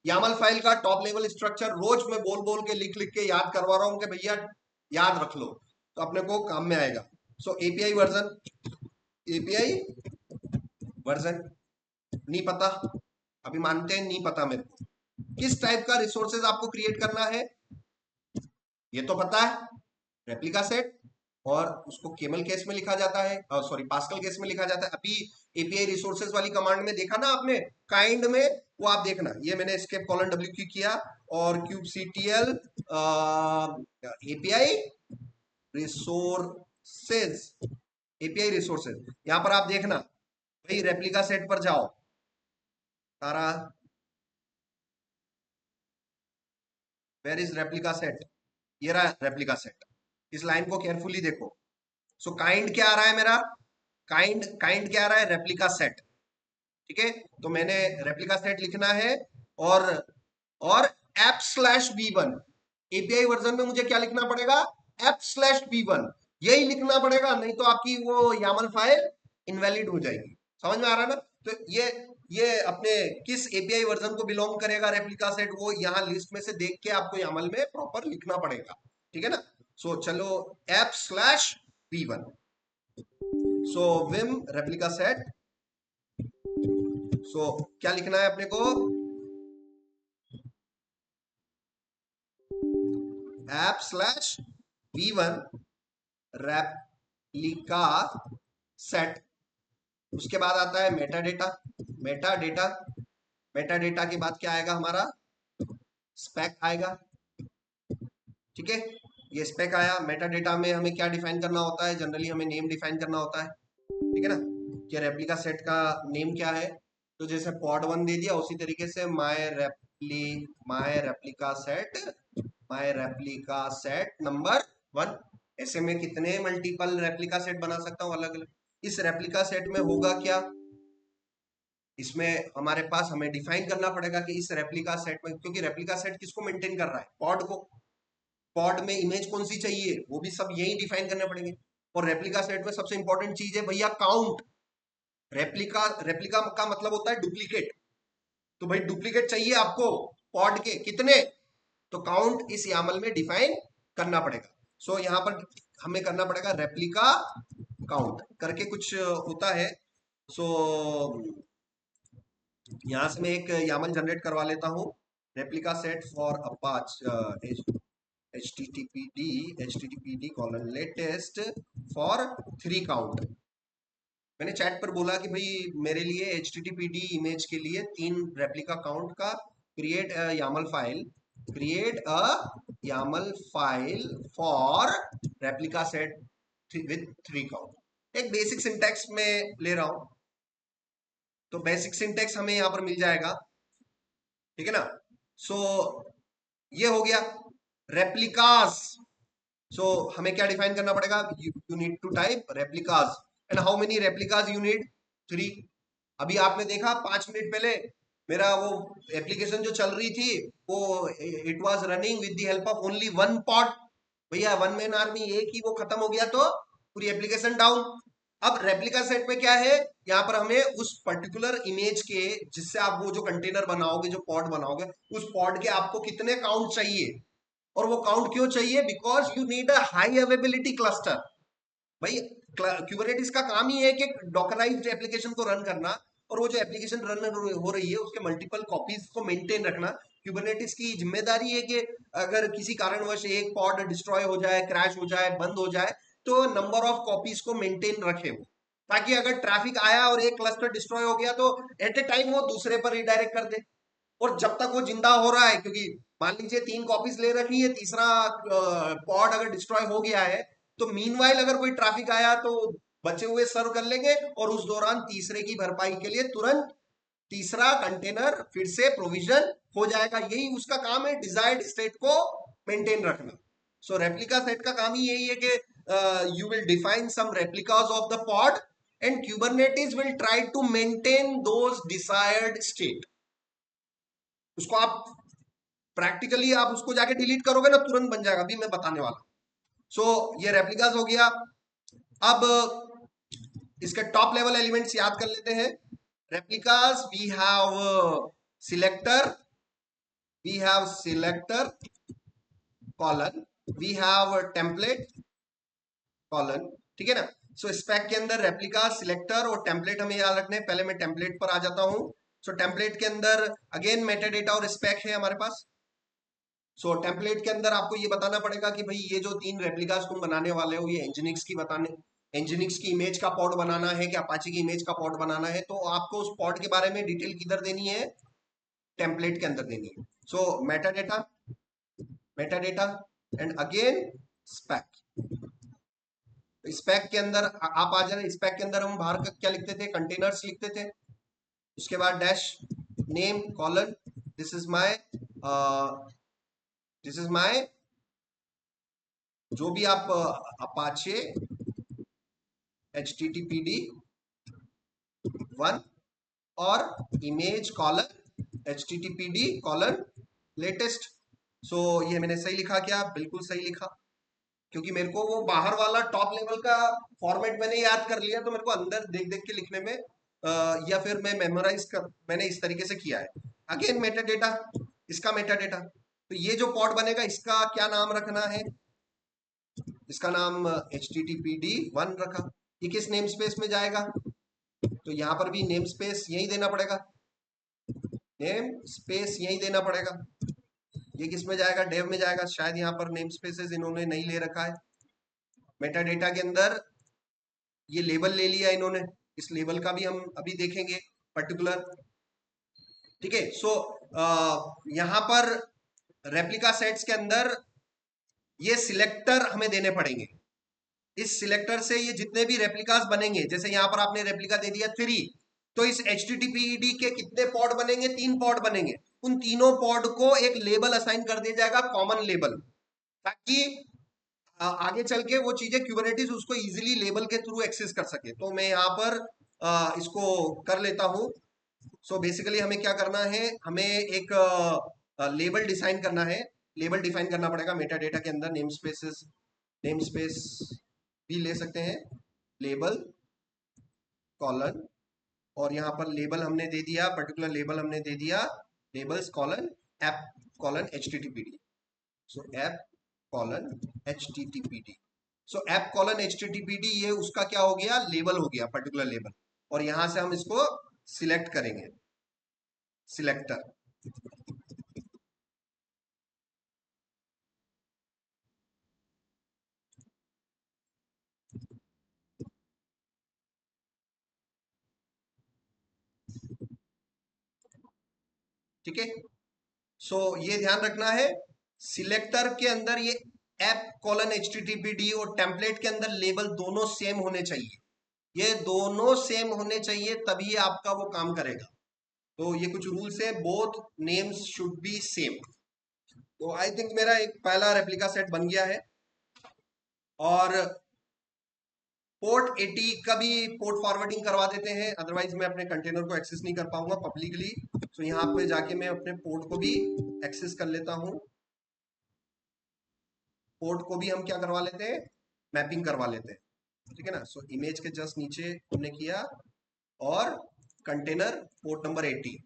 YAML file का टॉप लेवल स्ट्रक्चर रोज मैं बोल बोल के लिख लिख के याद करवा रहा हूं कि भैया याद रख लो, तो अपने को काम में आएगा। सो एपीआई वर्जन, एपीआई वर्जन नहीं पता, अभी मानते हैं नहीं पता मेरे को। किस टाइप का रिसोर्सेज आपको क्रिएट करना है ये तो पता है, रेप्लिका सेट, और उसको केमल केस में लिखा जाता है, सॉरी पास्कल केस में लिखा जाता है। अभी एपीआई रिसोर्सेज वाली कमांड में देखा ना आपने, काइंड में, वो आप देखना, ये मैंने एस्केप कॉलन डब्ल्यू क्यू किया और kubectl API resources, API resources, यहां पर आप देखना भाई, रेप्लिका सेट पर जाओ तारा, वेयर इज रेप्लिका सेट, ये रहा रेप्लिका सेट। इस लाइन को केयरफुली देखो। सो काइंड क्या आ रहा है मेरा, काइंड काइंड क्या आ रहा है, रेप्लिका सेट। ठीक है, तो मैंने रेप्लिका सेट लिखना है, और और app/v1, एपीआई वर्जन में मुझे क्या लिखना पड़ेगा, app/v1, यही लिखना पड़ेगा, नहीं तो आपकी वो यामल फाइल इनवैलिड हो जाएगी। समझ में आ रहा है ना। तो ये अपने किस एपीआई वर्जन को बिलोंग करेगा रेप्लिका सेट, वो यहाँ लिस्ट में से देख के आपको यामल में प्रॉपर लिखना पड़ेगा। ठीक है ना। सो चलो app/v1, सो विम रेप्लिका सेट। सो क्या लिखना है अपने को, app/v1 रेप्लिका सेट। उसके बाद आता है Meta data, metadata, Meta data के बाद क्या आएगा हमारा, स्पेक आएगा। ठीक है, ये स्पेक आया। मेटा डेटा में हमें क्या डिफाइन करना होता है, जनरली हमें नेम डिफाइन करना होता है। ठीक है ना, कि रेप्लिका सेट का नेम क्या है। तो जैसे pod1 दे दिया, उसी तरीके से माय रेप्लिका सेट नंबर 1। ऐसे में कितने मल्टीपल रेप्लिका सेट बना सकता हूँ अलग अलग। इस रेप्लिका सेट में होगा क्या, इसमें हमारे पास हमें डिफाइन करना पड़ेगा कि इस रेप्लिका सेट में, क्योंकि रेप्लिका सेट किसको मेंटेन कर रहा है, पॉड को। पॉड में इमेज कौन सी चाहिए वो भी सब यही डिफाइन करने पड़ेंगे। और रेप्लिका सेट में सबसे इंपॉर्टेंट चीज है भैया काउंट। रेप्लिका रेप्लिका का मतलब होता है डुप्लीकेट, तो भाई डुप्लीकेट चाहिए आपको पॉड के कितने, तो काउंट इस यामल में डिफाइन करना पड़ेगा। सो यहाँ पर हमें करना पड़ेगा रेप्लिका काउंट करके कुछ होता है। सो यहां से मैं एक यामल जनरेट करवा लेता हूं, replica set for Apache httpd colon latest for 3 count. मैंने चैट पर बोला कि भाई मेरे लिए httpd इमेज के लिए 3 रेप्लिका काउंट का create YAML file, create a YAML file for replica set with 3 count. एक बेसिक सिंटेक्स में ले रहा हूं, तो बेसिक सिंटेक्स हमें यहां पर मिल जाएगा। ठीक है ना। सो ये हो गया रेप्लिकास। सो हमें क्या डिफाइन करना पड़ेगा, you need to type replicas, and how many replicas you need, 3। अभी आपने देखा 5 मिनट पहले मेरा वो एप्लीकेशन जो चल रही थी, वो it was running with the help of only 1 pot. भैया 1 मैन आर्मी, एक ही वो खत्म हो गया तो पूरी एप्लीकेशन डाउन। अब रेप्लिका सेट में क्या है, यहाँ पर हमें उस पर्टिकुलर इमेज के, जिससे आप वो जो कंटेनर बनाओगे, जो पॉड बनाओगे, उस पॉड के आपको कितने काउंट चाहिए, और वो काउंट क्यों चाहिए, because you need a high availability cluster. भाई क्यूबरनेटिस का काम ही है कि डॉकराइज्ड एप्लीकेशन को रन करना, और वो जो एप्लीकेशन रन हो रही है उसके मल्टीपल कॉपीज को मेंटेन रखना, क्यूबरनेटिस की जिम्मेदारी है कि अगर किसी कारणवश एक पॉड डिस्ट्रॉय हो जाए, क्रैश हो जाए, बंद हो जाए, तो नंबर ऑफ कॉपीज को मेंटेन रखे वो, ताकि अगर ट्रैफिक आया और एक क्लस्टर डिस्ट्रॉय हो गया तो एट ए टाइम वो दूसरे पर रिडायरेक्ट कर दे। और जब तक वो जिंदा हो रहा है, क्योंकि मान लीजिए 3 कॉपीज ले रखी है, तीसरा पॉड अगर डिस्ट्रॉय हो गया है, तो मीनवाइल अगर कोई ट्रैफिक आया तो बचे हुए सर्व कर लेंगे, और उस दौरान तीसरे की भरपाई के लिए तुरंत तीसरा कंटेनर फिर से प्रोविजन हो जाएगा। यही उसका काम है, डिजायर्ड स्टेट को मेंटेन रखना। सो रेप्लिका सेट का काम ही यही है कि you will define some replicas of the pod and Kubernetes will try to maintain those desired state. उसको आप प्रैक्टिकली आप उसको जाके डिलीट करोगे ना, तुरंत बन जाएगा, अभी मैं बताने वाला। सो ये रेप्लिकास हो गया। अब इसके टॉप लेवल एलिमेंट्स याद कर लेते हैं। replicas we have selector colon, we have template colon, ठीक है ना। सो स्पेक के अंदर रेप्लिका, सिलेक्टर और टेम्पलेट हमें याद रखने हैं। पहले मैं टेम्पलेट पर आ जाता हूं। सो टेम्पलेट के अंदर अगेन मेटाडेटा और स्पेक है हमारे पास। सो टेम्पलेट के अंदर आपको ये बताना पड़ेगा कि भाई ये जो 3 रेप्लिकास तुम बनाने वाले हो, ये एंजिनिक्स की बताने, एंजिनिक्स की इमेज का पॉड बनाना है कि अपाची की इमेज का पॉड बनाना है, तो आपको उस पॉड के बारे में डिटेल किधर देनी है, टेम्पलेट के अंदर देनी है। So metadata and again spec. Spec के अंदर आप आ जाए, स्पेक के अंदर हम बाहर का क्या लिखते थे, कंटेनर्स लिखते थे। उसके बाद dash name colon, this is my जो भी आप अपाचे HTTPD 1 और image colon HTTPD colon latest. So ये मैंने सही लिखा क्या, बिल्कुल सही लिखा, क्योंकि मेरे को वो बाहर वाला टॉप लेवल का फॉर्मेट मैंने याद कर लिया, तो मेरे को अंदर देख देख के लिखने में या फिर मैं मेमोराइज कर, मैंने इस तरीके से किया है। अगेन मेटा डेटा, इसका मेटा डेटा, तो ये जो पॉड बनेगा इसका क्या नाम रखना है, इसका नाम HTTPD 1 रखा। ये किस नेम स्पेस में जाएगा, तो यहाँ पर भी नेम स्पेस यही देना पड़ेगा, नेम स्पेस यही देना पड़ेगा। ये किस में जाएगा, डेव में जाएगा, शायद यहाँ पर नेम स्पेसेस इन्होंने नहीं ले रखा है। मेटा डेटा के अंदर ये लेबल ले लिया इन्होंने, इस लेबल का भी हम अभी देखेंगे पर्टिकुलर, ठीक है। सो यहाँ पर रेप्लिका सेट्स के अंदर ये सिलेक्टर हमें देने पड़ेंगे। इस सिलेक्टर से ये जितने भी रेप्लिकास बनेंगे, जैसे यहाँ पर आपने रेप्लिका दे दिया 3, तो इस HTTPD के कितने पॉड बनेंगे, 3 पॉड बनेंगे। उन तीनों पॉड को एक लेबल असाइन कर दिया जाएगा, कॉमन लेबल, ताकि आगे चल के वो चीजें क्यूबरनेटिस उसको इजीली लेबल के थ्रू एक्सेस कर सके। तो मैं यहाँ पर इसको कर लेता हूँ। सो बेसिकली हमें क्या करना है, हमें एक लेबल डिजाइन करना है, लेबल डिफाइन करना पड़ेगा मेटा डेटा के अंदर। नेम स्पेस भी ले सकते हैं, लेबल कॉलन, और यहाँ पर लेबल हमने दे दिया, पर्टिकुलर लेबल हमने दे दिया, labels colon app colon HTTPD। सो ऐप कॉलन HTTPD, सो ऐप कॉलन HTTPD, ये उसका क्या हो गया, लेबल हो गया, पर्टिकुलर लेबल। और यहां से हम इसको सिलेक्ट करेंगे, सिलेक्टर। ठीक है। सो ये ध्यान रखना है, सिलेक्टर के अंदर ये ऐप कॉलन HTTPD और टेम्पलेट के अंदर लेबल दोनों सेम होने चाहिए। ये दोनों सेम होने चाहिए, तभी आपका वो काम करेगा। तो ये कुछ रूल्स है, both names should be same. तो आई थिंक मेरा एक पहला रेप्लिका सेट बन गया है। और पोर्ट 80 का भी पोर्ट फॉरवर्डिंग करवा देते हैं, अदरवाइज मैं अपने कंटेनर को एक्सेस नहीं कर पाऊंगा पब्लिकली। तो यहाँ पे जाके मैं अपने पोर्ट को भी एक्सेस कर लेता हूँ। पोर्ट को भी हम क्या करवा लेते हैं, मैपिंग करवा लेते हैं, ठीक है ना। सो इमेज के जस्ट नीचे हमने किया, और कंटेनर पोर्ट नंबर 80,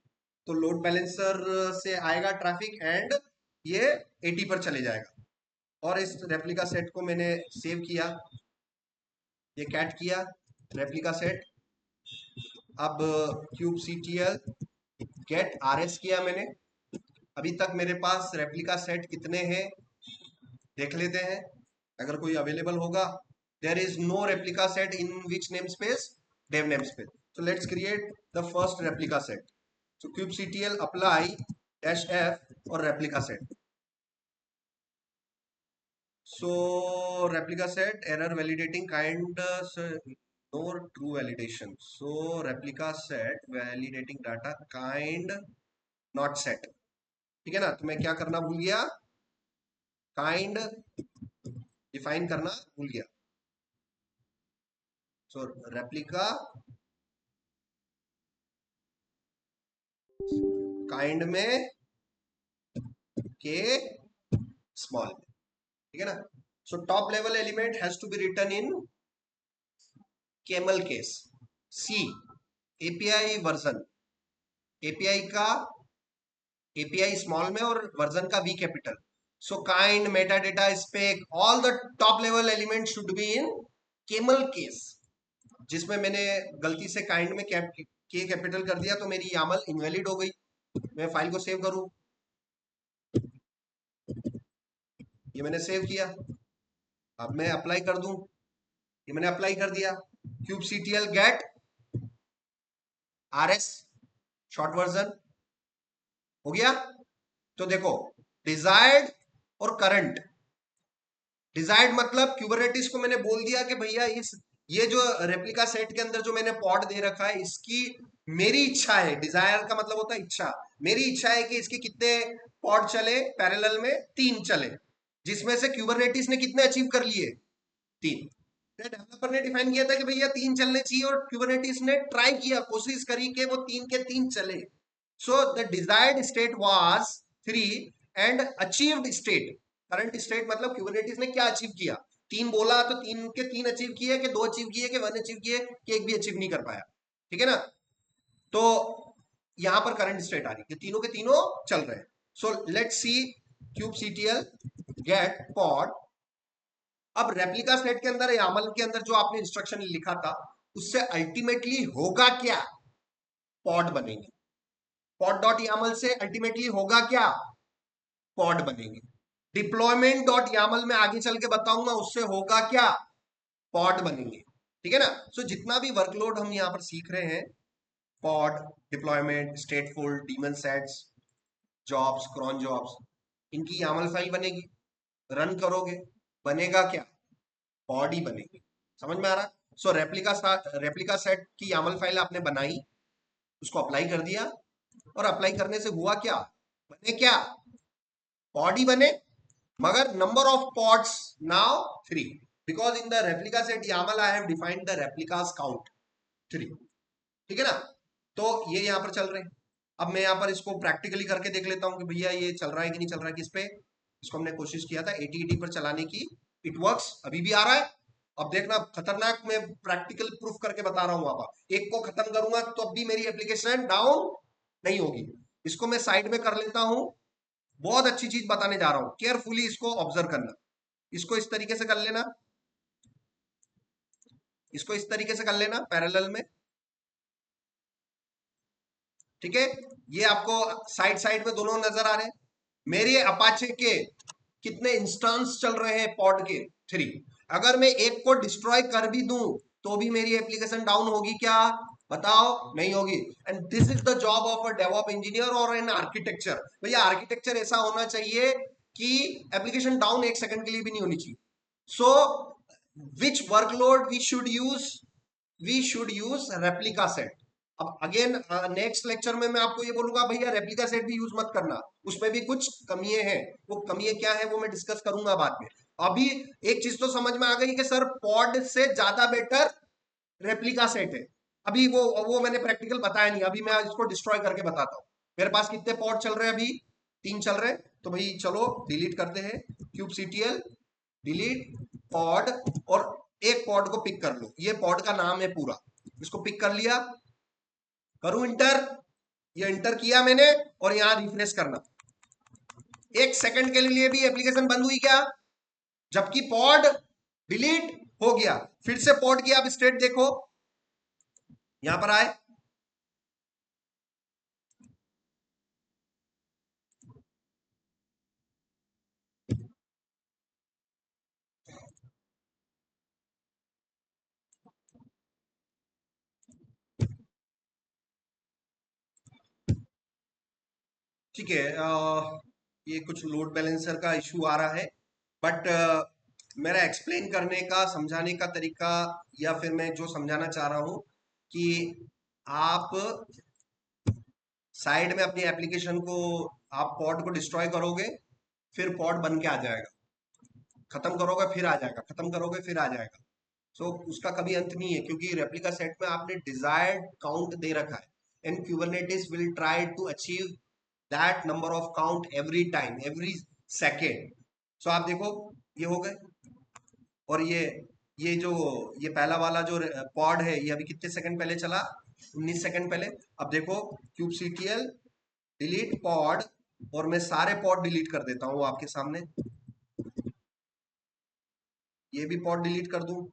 तो लोड बैलेंसर से आएगा ट्रैफिक एंड ये 80 पर चले जाएगा। और इस रेप्लिका सेट को मैंने सेव किया, ये कैट किया रेप्लिका सेट। अब क्यूब CTL गेट RS किया मैंने, अभी तक मेरे पास रेप्लिका सेट कितने हैं देख लेते हैं, अगर कोई अवेलेबल होगा। There is no replica set in which namespace, dev namespace. So let's create the first replica set. So kubectl apply dash f और replica set. So replica set error validating kind no true validation. So replica set validating data kind not set. ठीक है ना, तो मैं क्या करना भूल गया, काइंड डिफाइन करना भूल गया। सो रेप्लिका काइंड में के स्मॉल, ठीक है ना। So top level element has to be written in camel case. See API version, API का एपीआई स्मॉल में और वर्जन का V capital. So kind meta data spec all the top level element should be in camel case. जिसमें मैंने गलती से काइंड में के कैपिटल कर दिया तो मेरी यामल इनवैलिड हो गई। मैं फाइल को सेव करूं, ये मैंने सेव किया, अब मैं अप्लाई कर दूं, ये मैंने अप्लाई कर दिया। kubectl get rs short version हो गया। तो देखो डिजायर्ड और करंट, डिजायर्ड मतलब क्यूबरनेटिस को मैंने बोल दिया कि भैया इस ये जो रेप्लिका सेट के अंदर जो मैंने पॉड दे रखा है इसकी मेरी इच्छा है, डिजायर का मतलब होता है इच्छा, मेरी इच्छा है कि इसके कितने पॉड चले पैरेलल में, 3 चले, जिसमें से क्यूबरनेटिस ने कितने अचीव कर लिए, 3। डेवलपर ने डिफाइन किया था कि भैया 3 चलने चाहिए और क्यूबरनेटिस ने ट्राई किया, कोशिश करी कि वो 3 के 3 चले। So the desired state was 3 and achieved state, current state मतलब क्यूबरनेटिस ने क्या अचीव किया, 3 बोला तो 3 के 3 अचीव किए कि 2 अचीव किए कि 1 अचीव किए कि 1 भी अचीव नहीं कर पाया, ठीक है ना। तो यहां पर करंट स्टेट आ रही है, तीनों के तीनों चल रहे हैं। So let's see kubectl get pod. अब रेप्लिका सेट के अंदर यामल के अंदर जो आपने इंस्ट्रक्शन लिखा था उससे अल्टीमेटली होगा क्या, पॉड बनेंगे। पॉड डॉट यामल से अल्टीमेटली होगा क्या, पॉड बनेंगे। डिप्लॉयमेंट डॉट यामल में आगे चल के बताऊंगा उससे होगा क्या, पॉड बनेंगे, ठीक है ना। सो जितना भी वर्कलोड हम यहां पर सीख रहे हैं, pod, deployment, stateful, daemon sets, jobs, cron jobs, इनकी यामल फाइल बनेगी, रन करोगे बनेगा क्या, पॉड ही बनेगी। समझ में आ रहा। सो रेप्लिका सेट की यामल फाइल आपने बनाई, उसको अप्लाई कर दिया और अप्लाई करने से हुआ क्या, बने क्या, पॉड ही बने, मगर number of pods now 3 because in the replica set YAML I have defined the replicas count 3, ठीक है ना। तो ये यहां पर चल रहे हैं। अब मैं यहां पर इसको प्रैक्टिकली करके देख लेता हूं कि भैया ये चल रहा है कि नहीं चल रहा है, किस पे, इसको हमने कोशिश किया था 8080 पर चलाने की, इट वर्क्स, अभी भी आ रहा है। अब देखना खतरनाक, मैं प्रैक्टिकल प्रूफ करके बता रहा हूं, वहां पर एक को खत्म करूंगा तो अब भी मेरी एप्लीकेशन डाउन नहीं होगी। इसको मैं साइड में कर लेता हूं, बहुत अच्छी चीज बताने जा रहा हूं, केयरफुली इसको ऑब्जर्व करना। इसको इस तरीके से कर लेना, इसको इस तरीके से कर लेना पैरेलल में, ठीक है। ये आपको साइड साइड में दोनों नजर आ रहे हैं। मेरे अपाचे के कितने इंस्टेंस चल रहे हैं, पॉड के 3। अगर मैं एक को डिस्ट्रॉय कर भी दूं तो भी मेरी एप्लीकेशन डाउन होगी क्या, बताओ, नहीं होगी। And this is the job of a DevOp engineer और एन आर्किटेक्चर। भैया आर्किटेक्चर ऐसा होना चाहिए कि एप्लीकेशन डाउन 1 सेकंड के लिए भी नहीं होनी चाहिए। So which workload we should use replica set. अब अगेन नेक्स्ट लेक्चर में मैं आपको ये बोलूंगा भैया रेप्लिका सेट भी यूज मत करना, उसमें भी कुछ कमियां हैं, वो कमियां क्या है वो मैं डिस्कस करूंगा बाद में। अभी एक चीज तो समझ में आ गई कि सर पॉड से ज्यादा बेटर रेप्लिका सेट है। अभी वो मैंने प्रैक्टिकल बताया नहीं, अभी मैं इसको डिस्ट्रॉय करके बताता हूँ। मेरे पास कितने पॉड चल रहे हैं, अभी 3 चल रहे हैं, तो भाई चलो डिलीट करते हैं, kubectl डिलीट पॉड, और एक पॉड को पिक कर लो, ये पॉड का नाम है पूरा, इसको पिक कर लिया, करूं इंटर, ये इंटर किया मैंने, और यहां रिफ्रेश करना, 1 सेकंड के लिए भी एप्लीकेशन बंद हुई क्या, जबकि पॉड डिलीट हो गया। फिर से पॉड की आप स्टेट देखो, यहां पर आए, ठीक है, ये कुछ लोड बैलेंसर का इशू आ रहा है, बट मेरा एक्सप्लेन करने का, समझाने का तरीका, या फिर मैं जो समझाना चाह रहा हूं कि आप साइड में अपनी एप्लीकेशन को, आप पॉड को डिस्ट्रॉय करोगे, फिर पॉड बन के आ जाएगा, खत्म करोगे फिर आ जाएगा, खत्म करोगे फिर आ जाएगा। सो उसका कभी अंत नहीं है, क्योंकि रेप्लिका सेट में आपने डिजायर्ड काउंट दे रखा है, and Kubernetes will try to achieve that number of count every time, every second. So आप देखो, ये हो गए, और ये जो ये पहला वाला जो पॉड है, ये अभी कितने सेकंड पहले चला, 19 सेकंड पहले। अब देखो, kubectl डिलीट पॉड, और मैं सारे पॉड डिलीट कर देता हूं आपके सामने, ये भी पॉड डिलीट कर दूं,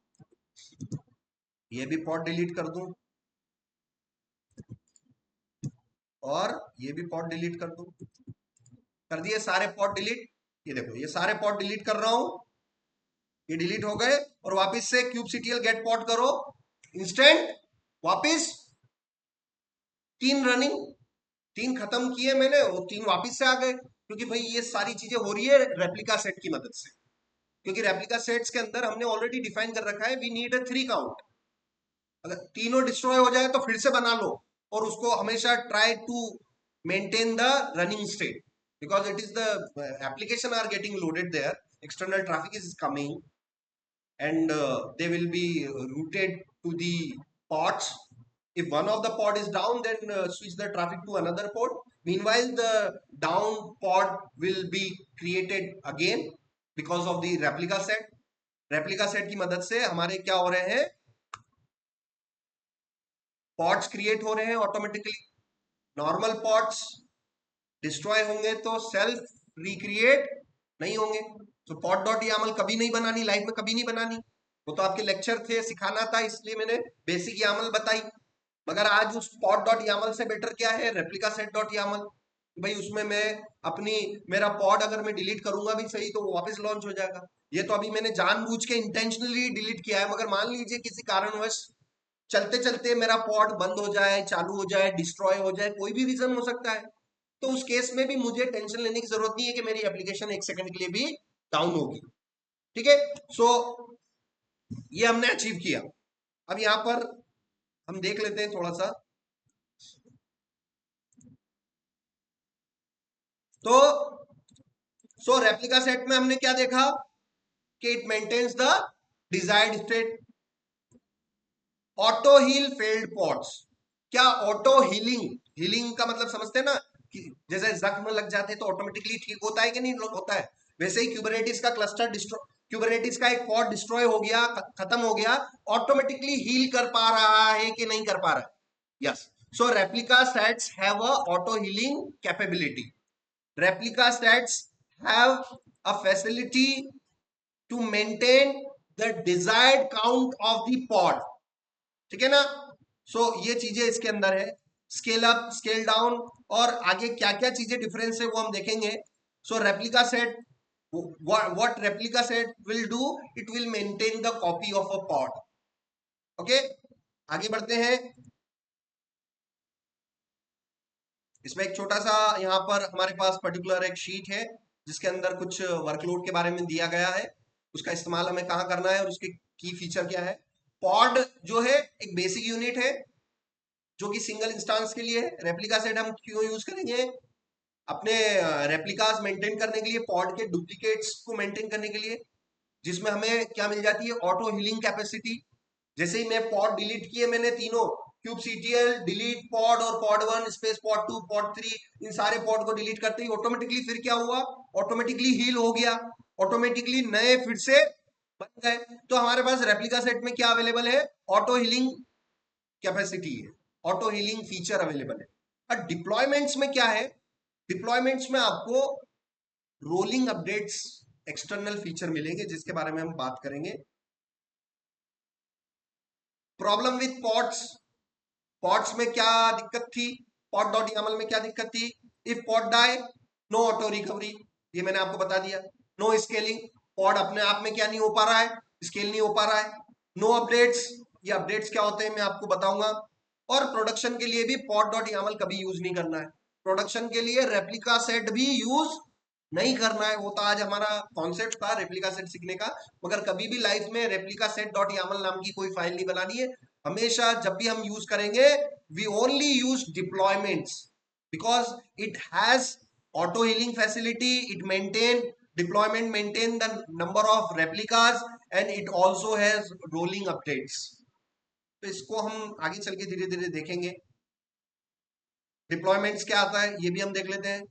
ये भी पॉड डिलीट कर दूं, और ये भी पॉड डिलीट कर दूं। कर दिए सारे पॉड डिलीट। ये देखो, ये सारे पॉड डिलीट कर रहा हूं, ये डिलीट हो गए, और वापस से kubectl गेट पॉड करो, इंस्टेंट वापस 3 रनिंग, 3 खत्म किए मैंने, वो 3 वापस से आ गए, क्योंकि भाई ये सारी चीजें हो रही है रेप्लिका सेट की मदद से। क्योंकि रेप्लिका सेट्स के अंदर हमने ऑलरेडी डिफाइन कर रखा है, वी नीड अ 3 काउंट। अगर तीनों डिस्ट्रॉय हो जाए तो फिर से बना लो, और उसको हमेशा try to maintain the running state, because it is the application are getting loaded there, external traffic is coming, and they will be routed to the pods. If one of the pod is down, then switch the traffic to another pod. Meanwhile, the down pod will be created again because of the replica set. replica set की मदद से हमारे क्या हो रहे हैं, पॉड्स क्रिएट हो रहे हैं ऑटोमेटिकली। नॉर्मल पॉड्स डिस्ट्रॉय होंगे तो सेल्फ रिक्रिएट नहीं होंगे। तो पॉड डॉट यामल कभी नहीं बनानी, लाइफ में कभी नहीं बनानी। वो तो आपके लेक्चर थे, सिखाना था, इसलिए मैंने बेसिक यामल बताई। मगर आज उस पॉड डॉट यामल से बेटर क्या है, रेप्लिका सेट डॉट यामल। भाई उसमें मैं अपनी, मेरा पॉड अगर मैं डिलीट करूंगा भी सही, तो वो वापस लॉन्च हो जाएगा। ये तो अभी मैंने जानबूझ के इंटेंशनली डिलीट किया है, मगर मान लीजिए किसी कारणवश चलते चलते मेरा पॉड बंद हो जाए, चालू हो जाए, डिस्ट्रॉय हो जाए, कोई भी रीजन हो सकता है, तो उस केस में भी मुझे टेंशन लेने की जरूरत नहीं है कि मेरी एप्लीकेशन 1 सेकंड के लिए भी डाउन होगी। ठीक है, सो ये हमने अचीव किया। अब यहां पर हम देख लेते हैं थोड़ा सा। तो सो रेप्लिका सेट में हमने क्या देखा कि it maintains the desired state. Auto heal failed pods, क्या ऑटो हीलिंग, हीलिंग का मतलब समझते हैं ना, कि जैसे जख्म लग जाते हैं तो ऑटोमेटिकली ठीक होता है कि नहीं होता है, वैसे ही क्यूबरनेटिस का क्लस्टर डिस्ट्रॉय, क्यूबरनेटिस का एक पॉड डिस्ट्रॉय हो गया, खत्म हो गया, ऑटोमेटिकली हील कर पा रहा है कि नहीं कर पा रहा है। Yes, so replica sets have a auto healing capability. Replica sets have a facility to maintain the desired count of the pod. ठीक है ना। ये चीजें इसके अंदर है, स्केल अप, स्केल डाउन, और आगे क्या क्या चीजें डिफरेंस है वो हम देखेंगे। Replica set, what replica set will do, it will maintain the copy of a pod. Okay, आगे बढ़ते हैं। इसमें एक छोटा सा यहाँ पर हमारे पास पर्टिकुलर एक शीट है, जिसके अंदर कुछ वर्कलोड के बारे में दिया गया है, उसका इस्तेमाल हमें कहाँ करना है और उसके की फीचर क्या है। पॉड जो है एक बेसिक यूनिट है जो कि सिंगल इंस्टांस के लिए है। रेप्लिका सेट हम क्यों यूज करेंगे, अपने रेप्लिकास मेंटेन करने के लिए, पॉड के डुप्लीकेट्स को मेंटेन करने के लिए, जिसमें हमें क्या मिल जाती है, ऑटो हीलिंग कैपेसिटी। जैसे ही मैं पॉड डिलीट किए, मैंने तीनों kubectl डिलीट पॉड और पॉड 1 स्पेस पॉड 2 पॉड 3, इन सारे पॉड को डिलीट करते ही ऑटोमेटिकली फिर क्या हुआ, ऑटोमेटिकली हील हो गया, ऑटोमेटिकली नए फिर से बन गए। तो हमारे पास रेप्लिका सेट में क्या अवेलेबल है, ऑटो हीलिंग कैपेसिटी है, ऑटो हीलिंग फीचर अवेलेबल है। और डिप्लॉयमेंट्स में क्या है, डिप्लॉयमेंट्स में आपको रोलिंग अपडेट्स, एक्सटर्नल फीचर मिलेंगे, जिसके बारे में हम बात करेंगे। प्रॉब्लम विथ पॉड्स, पॉड्स में क्या दिक्कत थी, पॉड डॉट यामल में क्या दिक्कत थी, if pod die no auto recovery, ये मैंने आपको बता दिया। नो स्केलिंग, पॉड अपने आप में क्या नहीं हो पा रहा है, स्केल नहीं हो पा रहा है। नो अपडेट्स, ये अपडेट्स क्या होते हैं मैं आपको बताऊंगा। और प्रोडक्शन के लिए भी पॉड डॉट यामल कभी यूज नहीं करना है। प्रोडक्शन के लिए रेप्लिका सेट भी यूज नहीं करना है। वो तो आज हमारा कॉन्सेप्ट था रेप्लिका सेट सीखने का, मगर कभी भी लाइफ में रेप्लिका सेट डॉट यामल नाम की कोई फाइल नहीं बनानी है। हमेशा जब भी हम यूज करेंगे we only use deployments because it has auto healing facility, it maintain deployment maintain the number of replicas and it also has rolling updates। तो इसको हम आगे चल के धीरे धीरे देखेंगे। डिप्लॉयमेंट्स क्या आता है ये भी हम देख लेते हैं।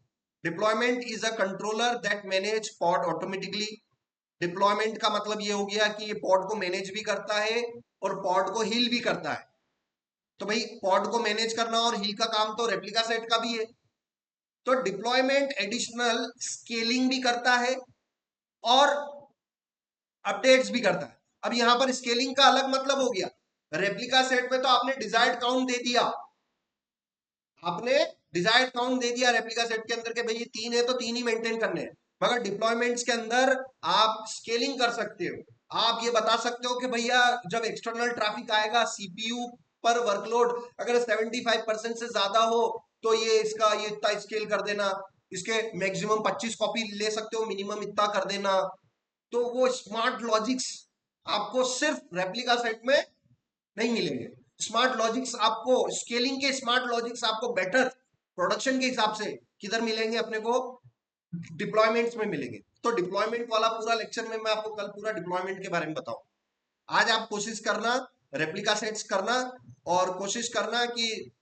Deployment is a controller that manage pod automatically. Deployment का मतलब ये हो गया कि ये पॉड को मैनेज भी करता है और पॉड को हील भी करता है। तो भाई पॉड को मैनेज करना और हील का काम तो रेप्लिका सेट का भी है। तो डिप्लॉयमेंट एडिशनल स्केलिंग भी करता है और अपडेट्स भी करता है। अब यहां पर स्केलिंग का अलग मतलब हो गया। रेप्लिका सेट में तो आपने डिजायर्ड काउंट दे दिया, आपने डिजायर्ड काउंट दे दिया रेप्लिका सेट के अंदर के भाई ये 3 है तो 3 ही मेंटेन करने हैं। मगर डिप्लॉयमेंट्स के अंदर आप स्केलिंग कर सकते हो। आप ये बता सकते हो कि भैया जब एक्सटर्नल ट्रैफिक आएगा सीपीयू पर वर्कलोड अगर 75% से ज्यादा हो तो ये इसका ये इतना स्केल कर देना, इसके मैक्सिमम 25 कॉपी ले सकते हो, मिनिमम इतना कर देना। तो वो स्मार्ट लॉजिक्स आपको सिर्फ रेप्लिका सेट में नहीं मिलेंगे। स्मार्ट लॉजिक्स आपको स्केलिंग के स्मार्ट लॉजिक्स आपको बेटर प्रोडक्शन के हिसाब से किधर मिलेंगे, अपने को डिप्लॉयमेंट्स में मिलेंगे। तो डिप्लॉयमेंट वाला पूरा लेक्चर में मैं आपको कल पूरा डिप्लॉयमेंट के बारे में बताऊं। आज आप कोशिश करना रेप्लिका सेट्स करना और कोशिश करना कि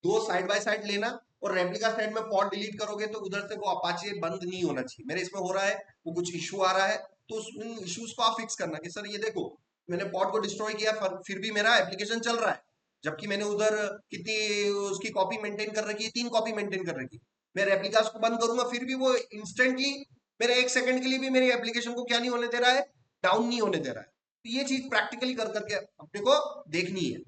दो साइड बाय साइड लेना और रेप्लिका सेट में पॉड डिलीट करोगे तो उधर से वो अपाचे बंद नहीं होना चाहिए। मेरे इसमें हो रहा है वो कुछ इशू आ रहा है तो उन इश्यूज को आप फिक्स करना कि सर ये देखो मैंने पॉड को डिस्ट्रॉय किया फिर भी मेरा एप्लीकेशन चल रहा है, जबकि मैंने उधर कितनी उसकी कॉपी मेंटेन कर रखी है, 3 कॉपी मेंटेन कर रखी है। मैं रेप्लिकास को बंद करूंगा फिर भी वो इंस्टेंटली मेरे 1 सेकंड के लिए भी मेरी एप्लीकेशन को क्या नहीं होने दे रहा है, डाउन नहीं होने दे रहा है। तो ये चीज प्रैक्टिकली कर करके अपने को देखनी है।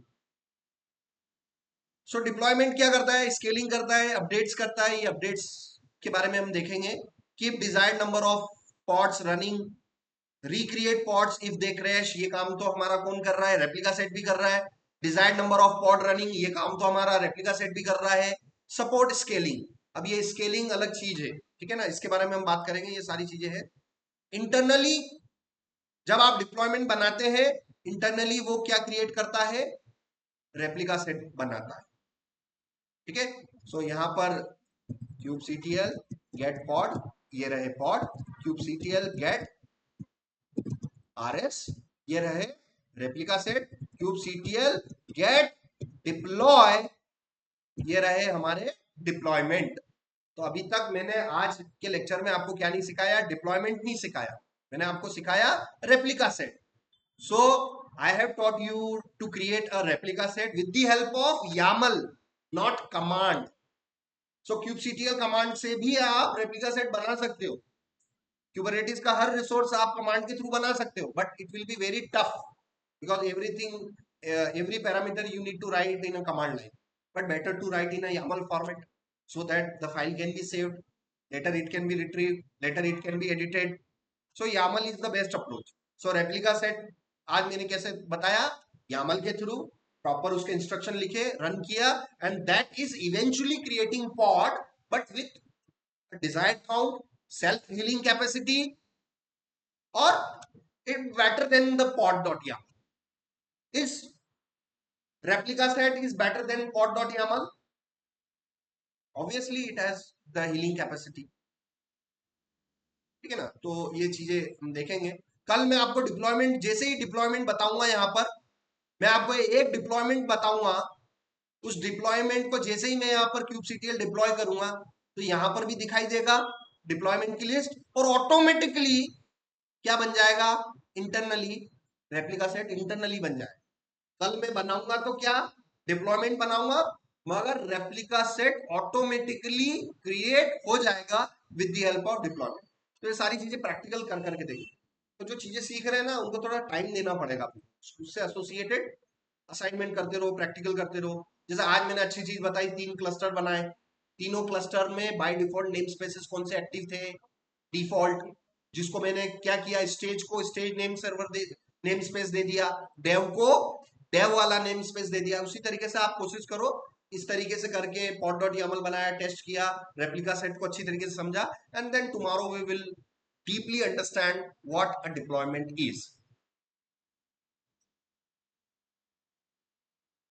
सो डिप्लॉयमेंट क्या करता है, स्केलिंग करता है, अपडेट्स करता है। ये अपडेट्स के बारे में हम देखेंगे। Keep desired number of pods running, recreate pods if they crash, ये काम तो हमारा कौन कर रहा है, रेप्लिका सेट भी कर रहा है। Desired number of pod running, ये काम तो हमारा रेप्लिका सेट भी कर रहा है। सपोर्ट स्केलिंग, अब ये स्केलिंग अलग चीज है, ठीक है ना, इसके बारे में हम बात करेंगे। ये सारी चीजें हैं इंटरनली। जब आप डिप्लॉयमेंट बनाते हैं इंटरनली वो क्या क्रिएट करता है, रेप्लिका सेट बनाता है, ठीक है। सो यहां पर kubectl गेट पॉड, ये रहे पॉड, kubectl गेट rs, ये रहे replica set, kubectl get deploy, ये रहे हमारे डिप्लॉयमेंट। तो अभी तक मैंने आज के लेक्चर में आपको क्या नहीं सिखाया, डिप्लॉयमेंट नहीं सिखाया, मैंने आपको सिखाया replica set. So I have taught you to create a replica set with the help of YAML, not command. सो kubectl कमांड से भी आप रेप्लिका सेट बना सकते हो। क्यूबरनेटिस का हर रिसोर्स आप कमांड के थ्रू बना सकते हो, but it will be very tough because everything every parameter you need to write in a command line, but better to write in a YAML format so that the file can be saved, later it can be retrieved, later it can be edited. So YAML is the best approach. So replica set आज मैंने कैसे बताया, YAML के थ्रू प्रॉपर उसके इंस्ट्रक्शन लिखे, रन किया, and that is eventually creating pod but with desired count, self healing capacity, or it better than the pod.yaml. Is replica set is better than pod.yaml? Obviously it has the healing capacity, ठीक है ना। तो ये चीजें हम देखेंगे कल। मैं आपको डिप्लॉयमेंट, जैसे ही डिप्लॉयमेंट बताऊंगा यहां पर मैं आपको एक डिप्लॉयमेंट बताऊंगा, उस डिप्लॉयमेंट को जैसे ही मैं यहाँ पर kubectl डिप्लॉय करूंगा तो यहां पर भी दिखाई देगा डिप्लॉयमेंट की लिस्ट, और ऑटोमेटिकली क्या बन जाएगा, इंटरनली रेप्लिका सेट इंटरनली बन जाएगा। कल मैं बनाऊंगा तो क्या डिप्लॉयमेंट बनाऊंगा, मगर रेप्लिका सेट ऑटोमेटिकली क्रिएट हो जाएगा with the help of deployment. तो ये सारी चीजें प्रैक्टिकल कर करके देखिए। तो जो चीजें सीख रहे हैं ना उनको थोड़ा टाइम देना पड़ेगा, उससे एसोसिएटेड असाइनमेंट करते रहो, प्रैक्टिकल करते रहो। जैसे आज मैंने अच्छी चीज बताई, 3 क्लस्टर बनाए, तीनों क्लस्टर में बाय डिफॉल्ट नेम स्पेसेस कौन से एक्टिव थे, डिफॉल्ट, जिसको मैंने क्या किया, स्टेज को स्टेज नेम सर्वर दे नेम स्पेस दे दिया, डेव को डेव वाला नेम स्पेस दे दिया। उसी तरीके से आप कोशिश करो इस तरीके से करके pod.yaml बनाया, टेस्ट किया, रेप्लिका सेट को अच्छी तरीके से समझा, and then tomorrow we will deeply understand what a deployment is.